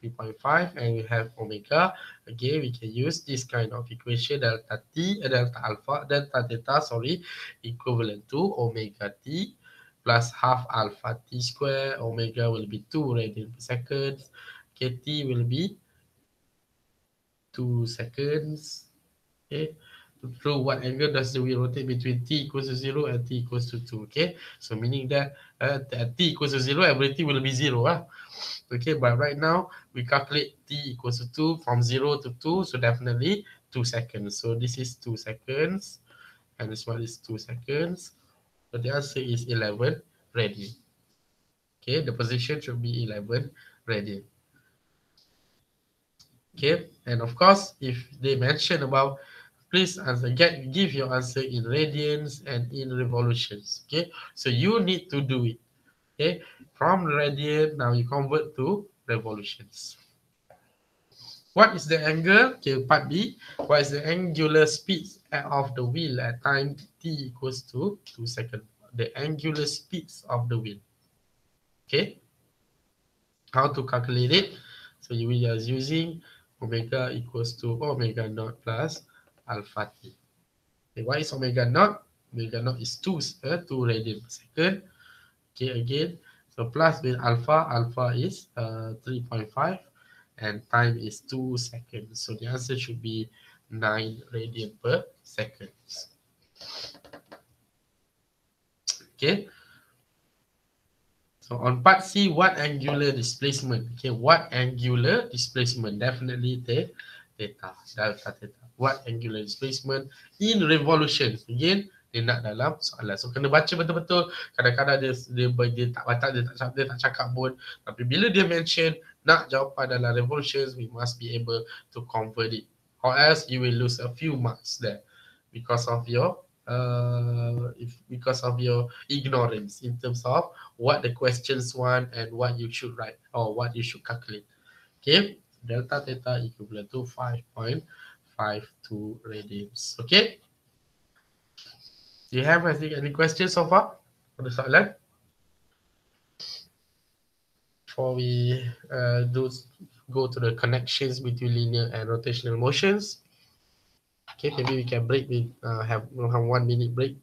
3.5, and we have omega. Again, we can use this kind of equation, delta theta, equivalent to omega t plus half alpha t square. Omega will be 2 radian per second. Okay, t will be 2 seconds. Okay, through what angle does the wheel rotate between t equals to 0 and t equals to 2? Okay, so meaning that at t equals to 0, everything will be 0. Okay, but right now we calculate t equals to 2 from 0 to 2, so definitely 2 seconds. So this is 2 seconds, and this one is 2 seconds. So the answer is 11 radian. Okay, the position should be 11 radian. Okay, and of course, if they mention about, please give your answer in radians and in revolutions. Okay, so you need to do it. Okay, from radian, now you convert to revolutions. What is the angle? Okay, part B. What is the angular speed of the wheel at time t equals to 2 seconds? The angular speeds of the wheel. Okay, how to calculate it? So we are using omega equals to omega naught plus alpha t. Okay, what is omega naught? Omega naught is 2 radian per second. Okay, again, so plus with alpha is 3.5, and time is 2 seconds. So the answer should be 9 radian per second. Okay. So on part C, what angular displacement? Okay, what angular displacement? Definitely theta, delta theta. What angular displacement in revolution? Again, dia nak dalam soalan. So kena baca betul-betul. Kadang-kadang dia tak baca, dia tak cakap pun. Tapi bila dia mention nak jawapan dalam revolutions, we must be able to convert it. Or else you will lose a few marks there because of your because of your ignorance in terms of what the questions want and what you should write or what you should calculate. Okay, delta theta equivalent to 5.52 radians. Okay, do you have any questions so far for the soalan? Before we go to the connections between linear and rotational motions. Okay, maybe we can break. We have 1 minute break.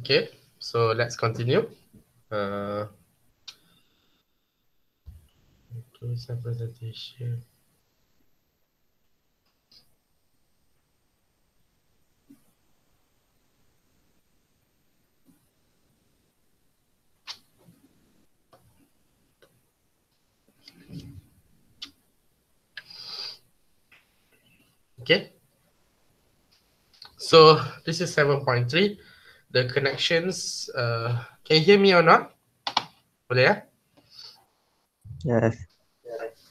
Okay, so let's continue. Close the presentation. Okay, so this is 7.3. The connections, can you hear me or not? Boleh ya?
Yes.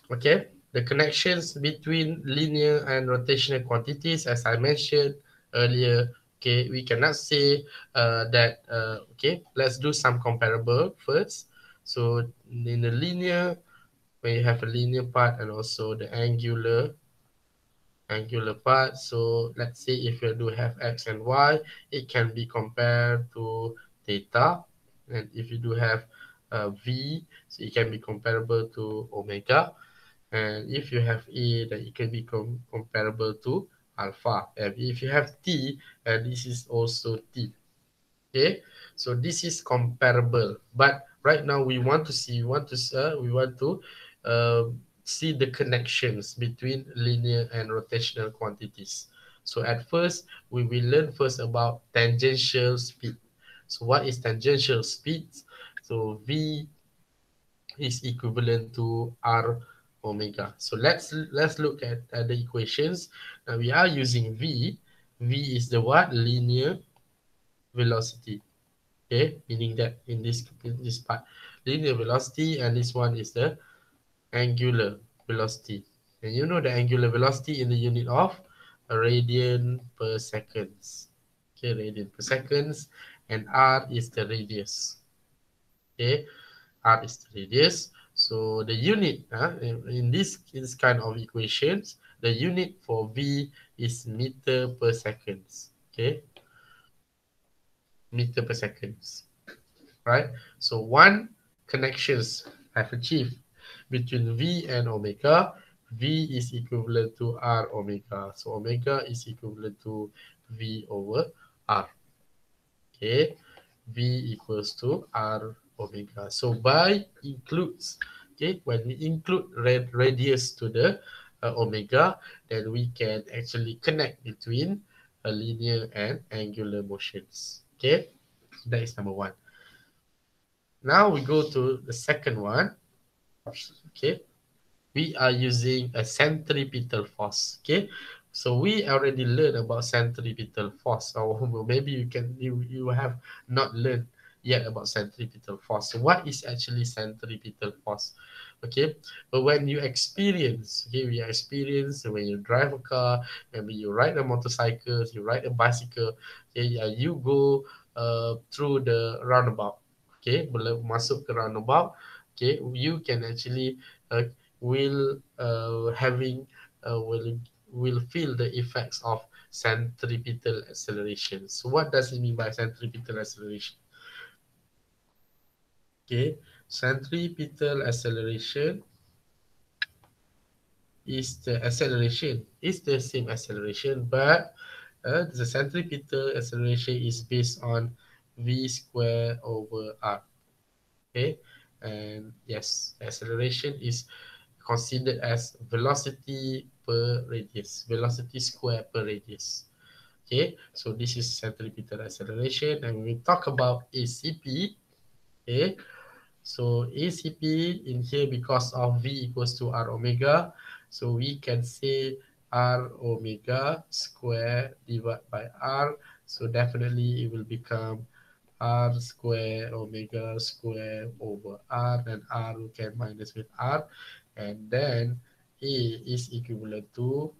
Okay, the connections between linear and rotational quantities, as I mentioned earlier, okay, we cannot say that, okay, let's do some comparable first. So in the linear, when you have a linear part and also the angular part. So let's say if you do have x and y, it can be compared to theta. And if you do have v, so it can be comparable to omega. And if you have A, then it can be comparable to alpha. And if you have T, this is also T. Okay, so this is comparable. But right now we want to see, see the connections between linear and rotational quantities. So at first, we will learn first about tangential speed. So what is tangential speed? So V is equivalent to R omega. So let's look at the equations. Now we are using V. V is the what? Linear velocity. Okay, meaning that in this part, linear velocity, and this one is the angular velocity. And you know the angular velocity in the unit of radian per seconds. Okay, radian per seconds, and R is the radius. Okay, R is the radius. So the unit in this kind of equations, the unit for V is meter per seconds. Okay, meter per seconds. Right? So one connections have achieved between V and omega. V is equivalent to R omega. So omega is equivalent to V over R. Okay, V equals to R omega. So by includes, okay, when we include radius to the omega, then we can actually connect between a linear and angular motions. Okay, that is number one. Now we go to the second one. Okay, we are using a centripetal force. Okay, so we already learned about centripetal force, or maybe you have not learned yet about centripetal force. So what is actually centripetal force? Okay, but when you experience, okay, we experience when you drive a car, maybe you ride a motorcycle, you ride a bicycle, okay, you go through the roundabout. Okay, masuk ke roundabout, okay, you can actually will having will feel the effects of centripetal acceleration. So what does it mean by centripetal acceleration? Okay, centripetal acceleration is the same acceleration, but the centripetal acceleration is based on v square over r. Okay, and yes, acceleration is considered as velocity per radius, velocity square per radius. Okay, so this is centripetal acceleration, and when we talk about ACP, okay, so ACP in here, because of V equals to R omega, so we can say R omega square divided by R, so definitely it will become R square omega square over R, and R we can minus with R, and then A is equivalent to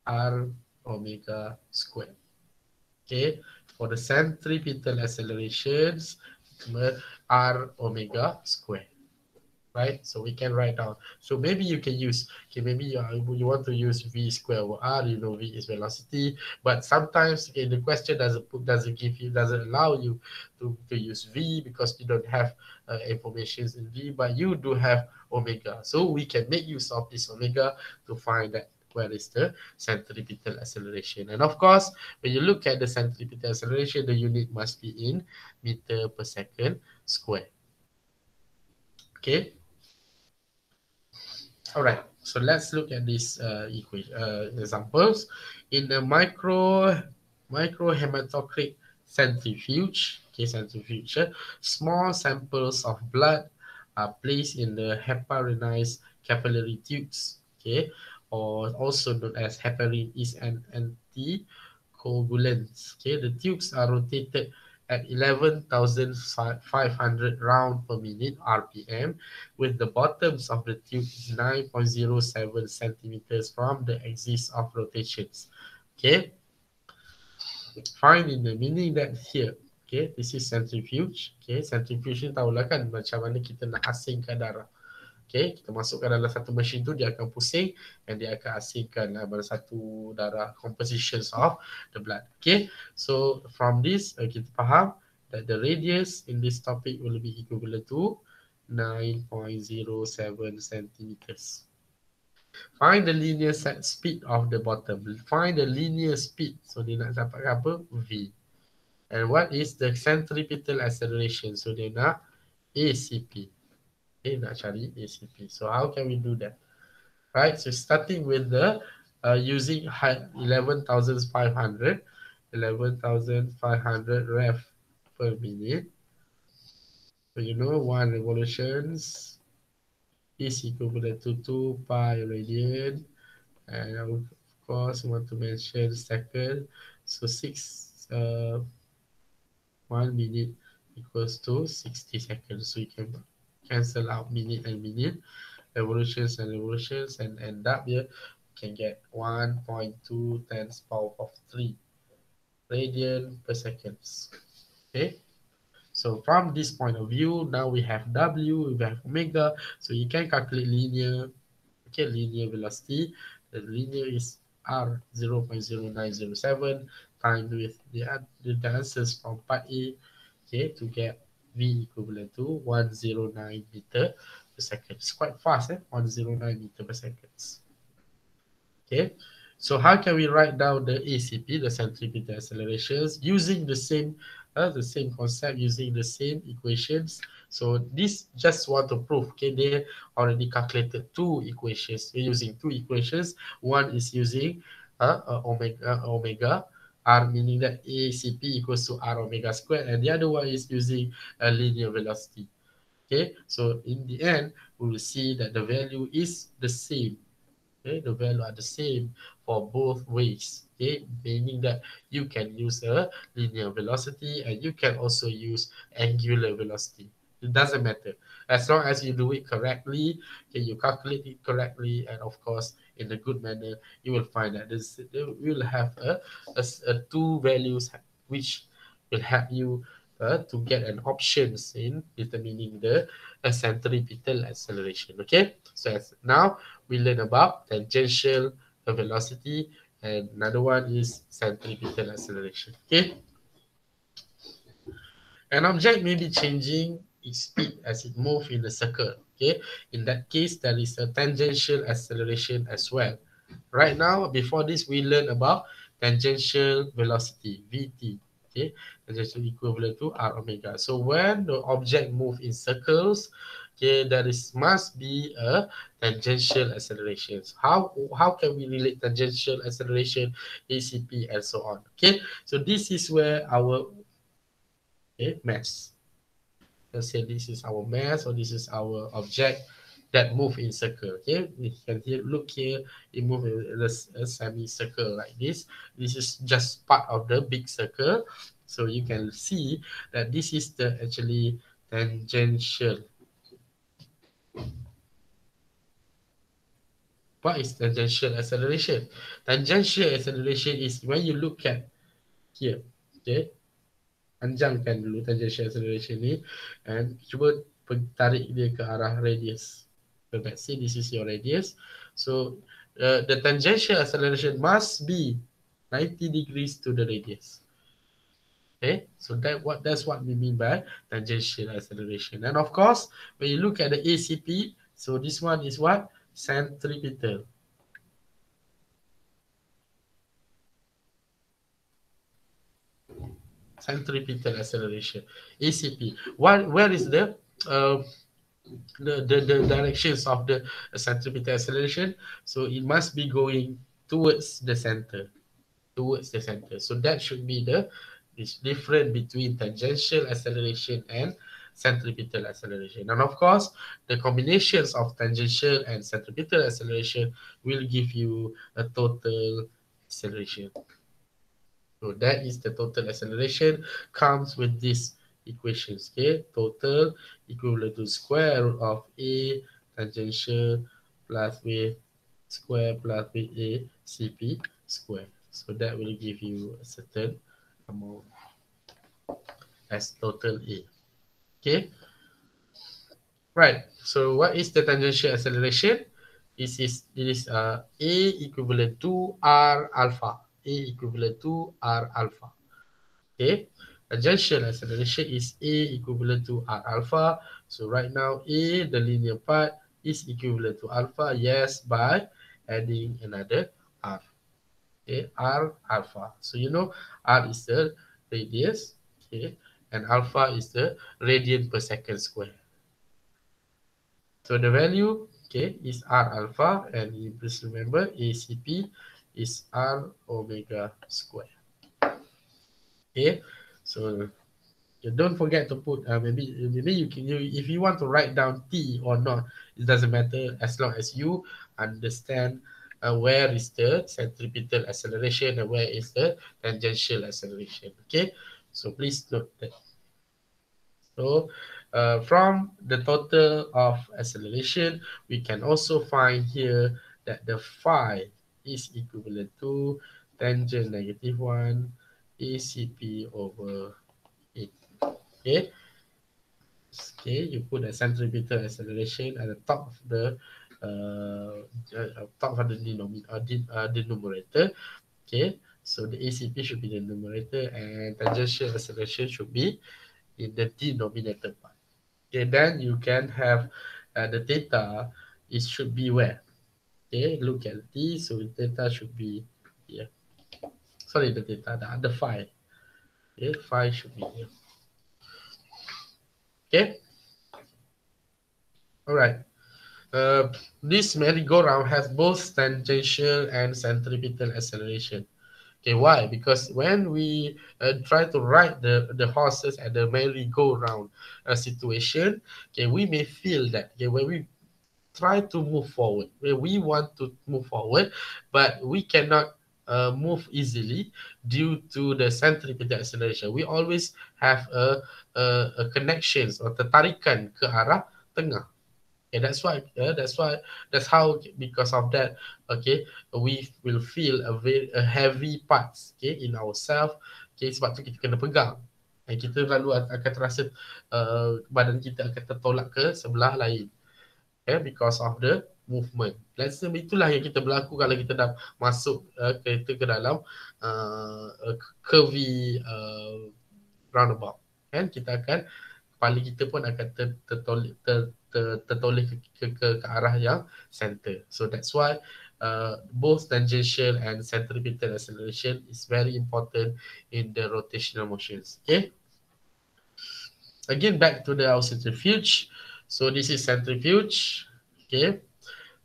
R omega square. Okay, for the centripetal accelerations, R omega square. Right, so we can write down. So maybe you can use, okay, maybe you want to use V square over R, you know V is velocity, but sometimes, okay, the question doesn't allow you to use V because you don't have information in V, but you do have omega, so we can make use of this omega to find that where is the centripetal acceleration. And of course, when you look at the centripetal acceleration, the unit must be in meter per second square. Okay. All right. So let's look at these examples. In the microhematocrit centrifuge, small samples of blood are placed in the heparinized capillary tubes, okay, or also known as heparin is an anticoagulant. Okay, the tubes are rotated at 11,500 round per minute (rpm), with the bottoms of the tube 9.07 centimeters from the axis of rotations. Okay, finding the meaning that here. Okay, this is centrifuge. Okay, centrifuge ni tahulah kan macam mana kita nak asingkan darah. Okay, kita masukkan dalam satu mesin tu, dia akan pusing dan dia akan asingkan dalam satu darah compositions of the blood. Okay, so from this kita faham that the radius in this topic will be equivalent to 9.07 centimeters. Find the linear set speed of the bottom. Find the linear speed. So dia nak dapat apa? V. And what is the centripetal acceleration? So dia nak ACP. Okay, nak cari ACP. So how can we do that? Right, so starting with the using 11,500 ref per minute. So you know 1 revolutions is equivalent to 2 pi radian, and of course want to mention second. So 1 minute equals to 60 seconds. So you can cancel out minute and minute, revolutions and revolutions, and end up here you can get 1.2 times power of 3 radian per seconds. Okay, so from this point of view, now we have W, we have omega, so you can calculate linear, okay, linear velocity. The linear is R 0.0907 times with the answers from part A, okay, to get V equivalent to 109 meter per second. It's quite fast, 109 meter per second. Okay, so how can we write down the ACP, the centripetal accelerations, using the same concept, using the same equations? So this just want to prove, okay, they already calculated two equations. They're using two equations. One is using omega R, meaning that ACP equals to R omega squared, and the other one is using a linear velocity. Okay, so in the end, we will see that the value is the same. Okay, the value are the same for both ways. Okay, meaning that you can use a linear velocity and you can also use angular velocity. It doesn't matter as long as you do it correctly. Okay, you calculate it correctly, and of course, in a good manner, you will find that you will have a two values which will help you to get an options in determining the centripetal acceleration. Okay, so now we learn about tangential velocity, and another one is centripetal acceleration. Okay, an object may be changing its speed as it moves in a circle. Okay, in that case, there is a tangential acceleration as well. Right now, before this, we learn about tangential velocity, VT. Okay, tangential equivalent to R omega. So when the object moves in circles, okay, there must be a tangential acceleration. How can we relate tangential acceleration, ACP, and so on? Okay, so this is where our mass. Let's say this is our mass, or this is our object that move in circle. Okay, we can look here, it move in a semicircle like this. This is just part of the big circle. So you can see that this is the actually tangential. What is tangential acceleration? Tangential acceleration is when you look at here. Okay, panjangkan dulu tangential acceleration ni, and cuba tarik dia ke arah radius. So let's say this is your radius. So the tangential acceleration must be 90 degrees to the radius. Okay, so that's what we mean by tangential acceleration. And of course, when you look at the ACP, so this one is what? Centripetal. centripetal acceleration, ACP. Where is the directions of the centripetal acceleration? So it must be going towards the center, So that should be the this difference between tangential acceleration and centripetal acceleration. And of course, the combinations of tangential and centripetal acceleration will give you a total acceleration. So that is the total acceleration comes with these equations. Okay, total equivalent to square root of a tangential plus v square plus va cp square. So that will give you a certain amount as total a. Okay, right. So what is the tangential acceleration? It is a equivalent to r alpha. A equivalent to r alpha. Okay, tangential acceleration is a equivalent to r alpha. So right now a, the linear part, is equivalent to alpha. Yes, by adding another r. Okay, r alpha. So you know r is the radius. Okay, and alpha is the radian per second square. So the value, okay, is r alpha, and you please remember ACP is r omega square. Okay, so you don't forget to put maybe you can if you want to write down t or not, it doesn't matter as long as you understand where is the centripetal acceleration and where is the tangential acceleration. Okay, so please note that. So from the total of acceleration, we can also find here that the phi is equivalent to tangent negative 1 ACP over 8. Okay. Okay, you put the centripetal acceleration at the top of the denominator. Okay, so the ACP should be the numerator and tangential acceleration should be in the denominator part. Okay, then you can have the theta. It should be where? Okay, look at t. So theta should be here. Sorry, the theta, the phi. Okay, phi should be here. Okay. All right. This merry-go-round has both tangential and centripetal acceleration. Okay, why? Because when we try to ride the horses at the merry-go-round situation, okay, we may feel that okay, when we try to move forward, where we want to move forward, but we cannot move easily due to the centripetal acceleration. We always have a connections or tertarikan ke arah tengah. Okay, that's how because of that, okay, we will feel a heavy parts, okay, in ourselves. Okay, sebab tu kita kena pegang. Dan kita lalu akan terasa badan kita akan tertolak ke sebelah lain. Okay, because of the movement. Let's say itulah yang kita berlaku kalau kita dah masuk kereta ke dalam curvy roundabout. Kan, kita akan kepala kita pun akan tertoleh ke arah yang center. So that's why both tangential and centripetal acceleration is very important in the rotational motions. Okay. Again, back to our centrifuge. So this is centrifuge. Okay.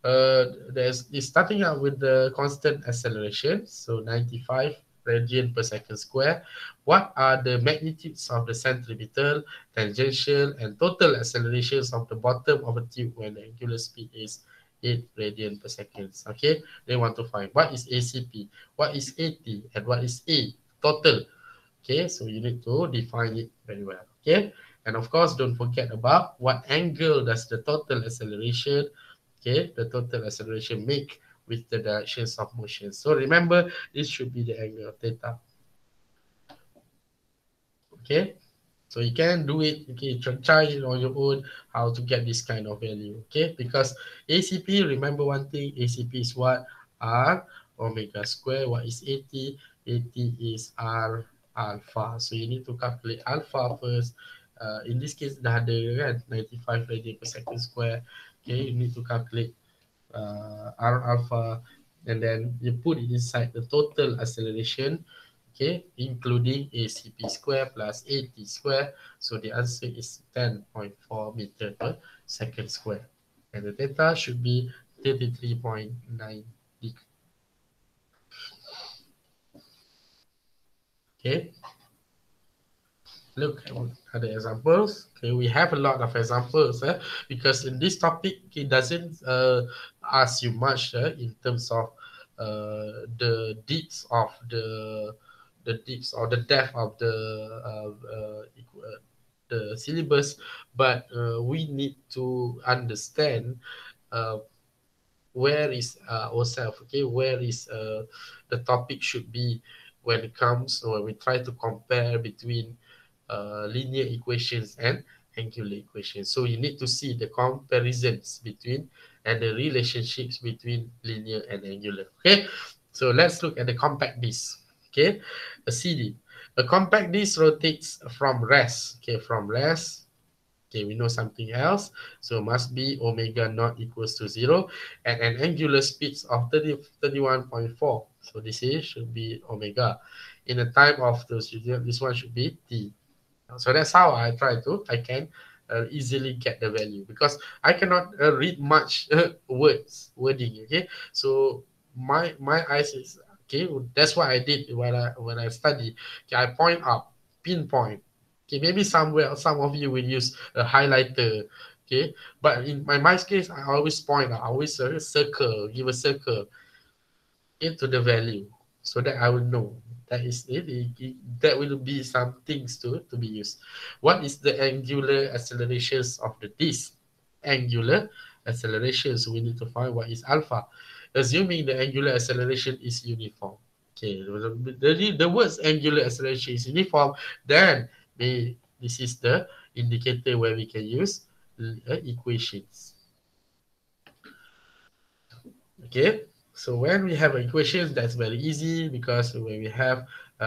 It's starting out with the constant acceleration. So 95 radian per second square. What are the magnitudes of the centripetal, tangential, and total accelerations of the bottom of a tube when the angular speed is 8 radian per second? Okay, they want to find what is ACP, what is AT, and what is A total. Okay, so you need to define it very well. Okay, and of course, don't forget about what angle does the total acceleration, okay, the total acceleration make with the directions of motion. So remember, this should be the angle of theta. Okay, so you can do it. Okay, try it on your own how to get this kind of value. Okay, because ACP, remember one thing, ACP is what? R omega square. What is AT? AT is R alpha. So you need to calculate alpha first. In this case, dah ada kan 95 radian per second square. Okay, you need to calculate R alpha, and then you put it inside the total acceleration. okay, including ACP square plus AT square. So the answer is 10.4 meter per second square. And the theta should be 33.9 degrees. Okay, look at other examples. Okay, we have a lot of examples because in this topic it doesn't ask you much in terms of the depths of the depths or the depth of the syllabus, but we need to understand uh, where is ourselves, okay, where is the topic should be when it comes, or when we try to compare between linear equations and angular equations. So you need to see the comparisons between and the relationships between linear and angular. Okay, so let's look at the compact disk. Okay, a CD. A compact disk rotates from rest. Okay, from rest. Okay, we know something else. So must be omega naught equals to 0 and an angular speed of 31.4. So this is should be omega. In the time of this one should be t. So that's how I can easily get the value, because I cannot read much wording. Okay, so my eyes is okay. That's what I did when I study. Okay, I point up, pinpoint. Okay, maybe somewhere some of you will use a highlighter. Okay, but in my case, I always point out, I always circle, give a circle into the value, so that I will know that is it, that will be some things to be used. What is the angular accelerations of the disk? Angular acceleration. So we need to find what is alpha, assuming the angular acceleration is uniform. Okay, the words angular acceleration is uniform, then this is the indicator where we can use equations. Okay, so when we have equations, that's very easy, because when we have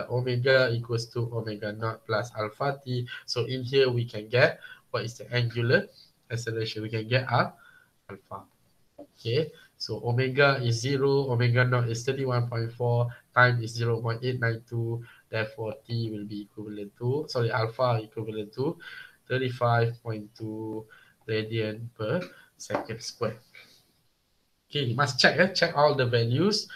omega equals to omega naught plus alpha t, so in here we can get what is the angular acceleration. We can get alpha. Okay, so omega is 0, omega naught is 31.4, time is 0.892, therefore t will be equivalent to, sorry, alpha equivalent to 35.2 radian per second square. Okay, you must check all the values.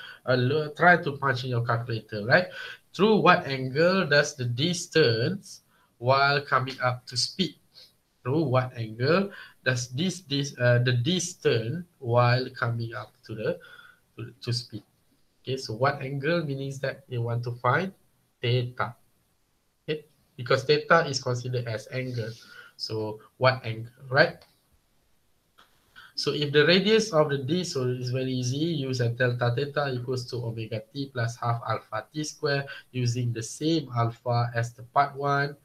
Try to punch in your calculator, right? Through what angle does the distance while coming up to speed? Through what angle does the distance while coming up to to speed? Okay, so what angle means that you want to find theta. Okay, because theta is considered as angle. So what angle, right? So if the radius of the disk, so it's very easy, use a delta theta equals to omega t plus half alpha t square, using the same alpha as the part 1.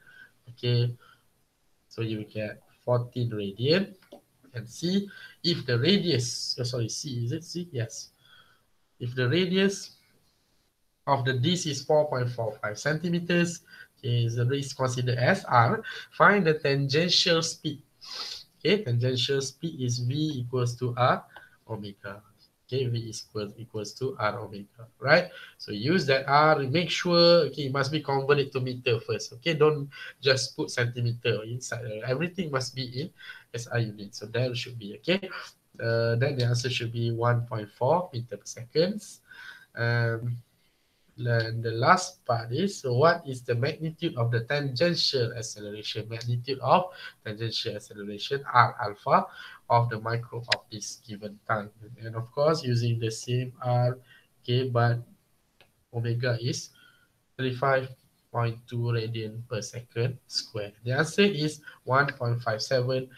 Okay, so you will get 14 radian. And C, if the radius, sorry, C, is it C? Yes. If the radius of the disk is 4.45 centimeters, okay, the is considered as R, find the tangential speed. Okay, tangential speed is V equals to R omega. Okay, V is equals to R omega, right? So use that R, make sure, okay, it must be converted to meter first. Okay, don't just put centimeter inside. Everything must be in SI unit. So that should be, okay. Then the answer should be 1.4 meter per seconds. And the last part is, so what is the magnitude of the tangential acceleration? Magnitude of tangential acceleration, R alpha, of the micro of this given time. And of course, using the same R, okay, but omega is 35.2 radian per second square. The answer is 1.57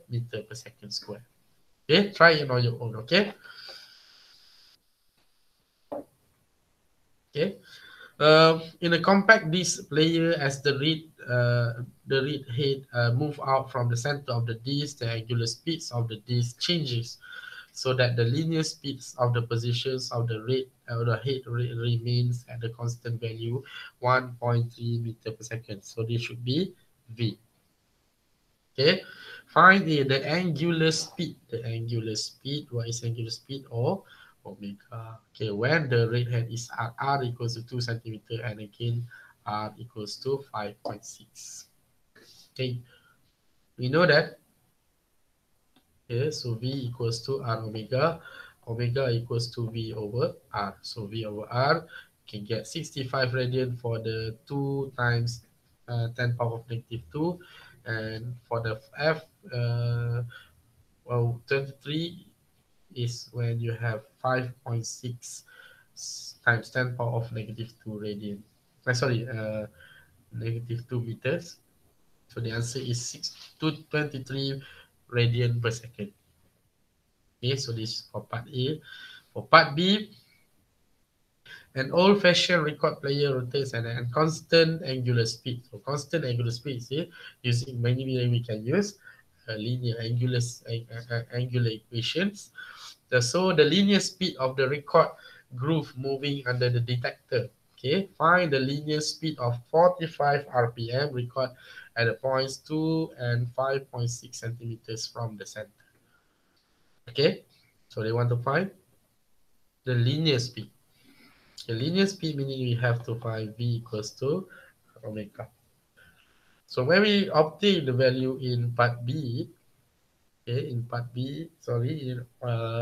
meter per second square. Okay, try it on your own, okay? Okay. In a compact disk player, as the read head move out from the center of the disk, the angular speeds of the disk changes, so that the linear speeds of the positions of the head remains at the constant value 1.3 meter per second. So this should be V. Okay. Find the angular speed. The angular speed. What is angular speed? Or omega. Okay, when the rate head is at r equals to 2 centimeter, and again r equals to 5.6. Okay, we know that. Okay, so v equals to r omega. Omega equals to v over r. So v over r can get 65 radian for the 2 times 10 power of negative 2, and for the f, well, 23 is when you have 5.6 times 10 power of negative 2 radian. Negative 2 meters. So the answer is 6 to 23 radian per second. Okay, so this is for part A. For part B, an old-fashioned record player rotates at a constant angular speed. So constant angular speed, see, using many we can use linear angular equations. So the linear speed of the record groove moving under the detector. Okay, find the linear speed of 45 RPM record at the points 2 and 5.6 centimeters from the center. Okay, so they want to find the linear speed. The linear speed meaning we have to find v equals to omega. So when we obtain the value in part B, okay, in part B, sorry,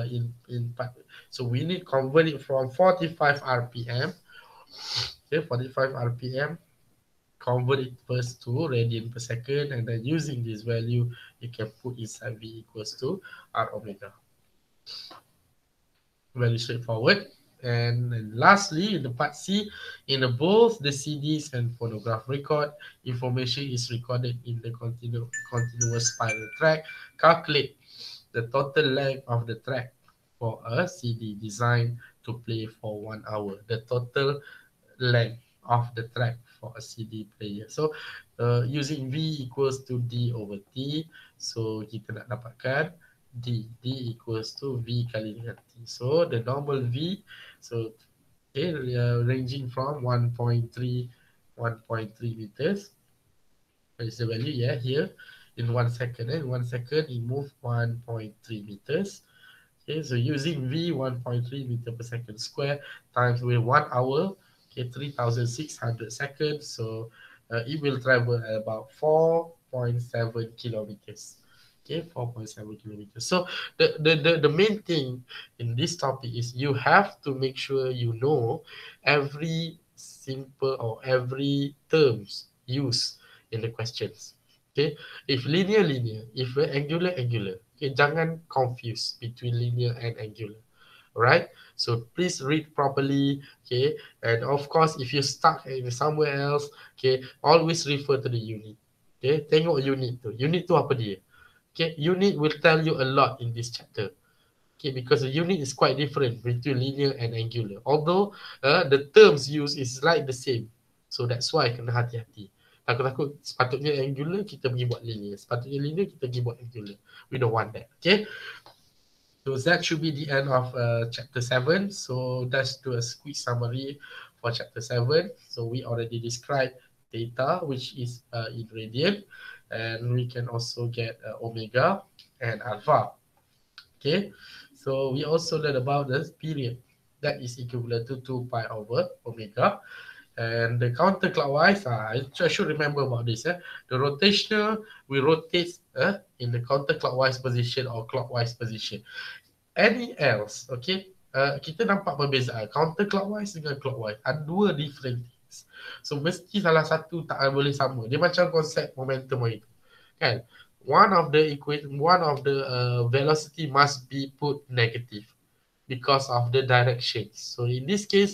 in part, so we need to convert it from 45 RPM, okay, 45 RPM, convert it first to radian per second, and then using this value, you can put inside v equals to r omega. Very straightforward. And then lastly, in the part C, in both the CDs and phonograph record, information is recorded in the continuous spiral track. Calculate the total length of the track for a CD designed to play for 1 hour. The total length of the track for a CD player. So, using V equals to D over T, so kita nak dapatkan D equals to V kali dengan T. So the normal V, so okay, ranging from 1.3 meters. What is the value? Yeah, here in 1 second. In 1 second, it moved 1.3 meters. Okay, so using V 1.3 meter per second square times with 1 hour, okay, 3,600 seconds. So it will travel at about 4.7 kilometers. Okay, 4.7 kilometers. So the main thing in this topic is you have to make sure you know every simple or every terms used in the questions. Okay, if linear, if angular, okay, jangan confuse between linear and angular. Alright, so please read properly, okay, and of course if you're stuck in somewhere else, okay, always refer to the unit. Okay, tengok unit tu apa dia. Okay, unit will tell you a lot in this chapter. Okay, because the unit is quite different between linear and angular. Although the terms used is like the same. So that's why kena hati-hati. Takut-takut sepatutnya angular kita pergi buat linear. Sepatutnya linear kita pergi buat angular. We don't want that. Okay. So that should be the end of chapter 7. So let's do a quick summary for chapter 7. So we already described theta, which is in radian. And we can also get omega and alpha. Okay, so we also learned about the period that is equivalent to 2 pi over omega. And the counterclockwise, I should remember about this. The rotational, we rotate in the counterclockwise position or clockwise position. Any else, okay? Kita nampak perbezaan counterclockwise dengan clockwise. Ada dua different things. So mesti salah satu tak boleh sama. Dia macam konsep momentum itu. Kan? One of the velocity must be put negative because of the direction. So in this case,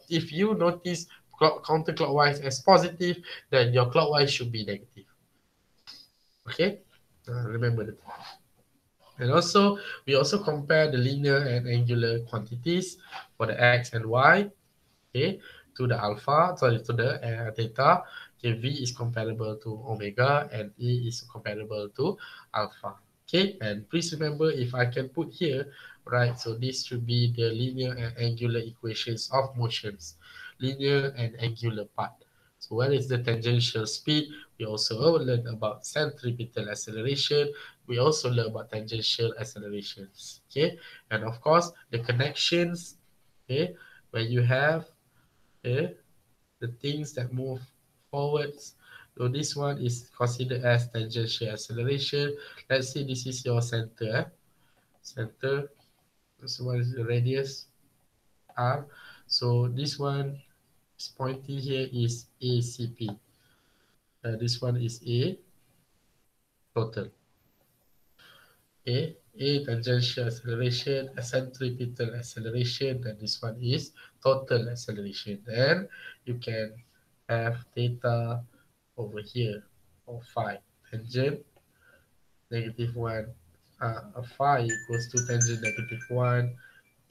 if you notice counterclockwise as positive, then your clockwise should be negative. Okay? Remember that. And also, we also compare the linear and angular quantities for the x and y, okay, to the theta. Okay, v is comparable to omega and e is comparable to alpha. Okay, and please remember, if I can put here, right, so this should be the linear and angular equations of motions, linear and angular part. So where is the tangential speed? We also learn about centripetal acceleration. We also learn about tangential accelerations. Okay, and of course the connections. Okay, where you have the things that move forwards. So this one is considered as tangential acceleration. Let's say this is your center. Center. This one is the radius R. So this one is pointing here is ACP. This one is A total. A tangential acceleration, a centripetal acceleration, and this one is total acceleration. Then you can have theta over here, or phi. Tangent -1, phi equals to tangent -1,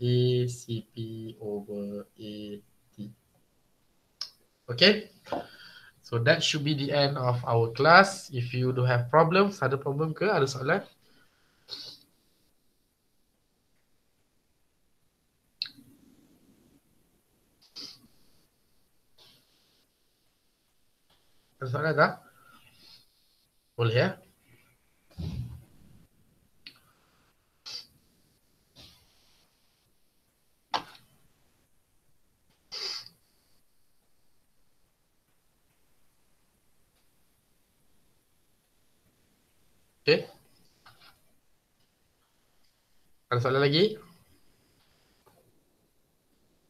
ACP over AT. Okay, so that should be the end of our class. If you do have problems, ada problem ke? Ada soalan? Ada soalan tak? Boleh ya? Okay. Ada soalan lagi?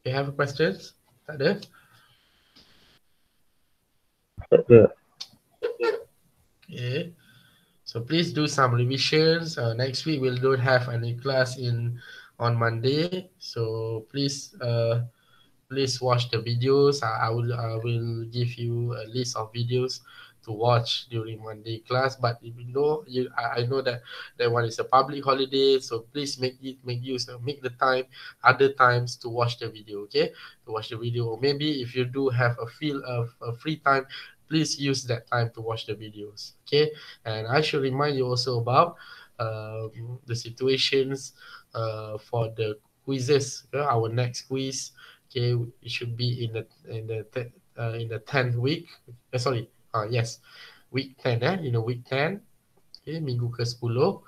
You have questions? Tak ada?
Tak ada.
Okay. So please do some revisions. Next week we don't have any class on Monday. So please watch the videos. I will give you a list of videos to watch during Monday class. But if you know, I know that that one is a public holiday, so please make the time other times to watch the video. Okay, to watch the video. Maybe if you do have a free time, please use that time to watch the videos. Okay, and I should remind you also about the situations for the quizzes. Our next quiz. Okay, it should be in the 10th week. Sorry, yes, week 10. In a week 10. Okay, minggu ke-10.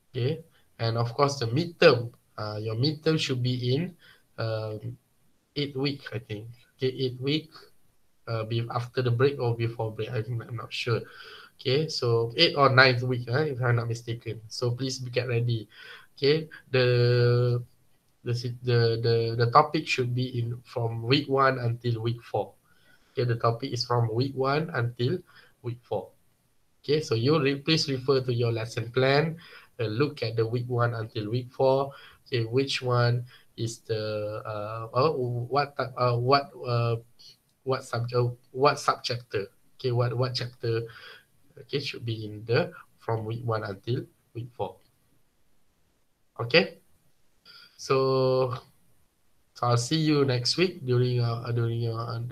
Okay, and of course the midterm. Your midterm should be in 8 week, I think. Okay, 8 week. After the break or before break, I'm not sure. Okay, so 8th or 9th week, if I'm not mistaken. So please get ready. Okay, the topic should be in from week 1 until week 4. Okay, the topic is from week 1 until week 4. Okay, so please refer to your lesson plan, look at the week 1 until week 4. Okay, which one is the what subchapter? Okay, what chapter? Okay, should be in the from week 1 until week 4. Okay, so I'll see you next week during on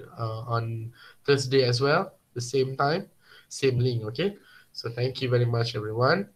Thursday as well, the same time, same link. Okay, so thank you very much, everyone.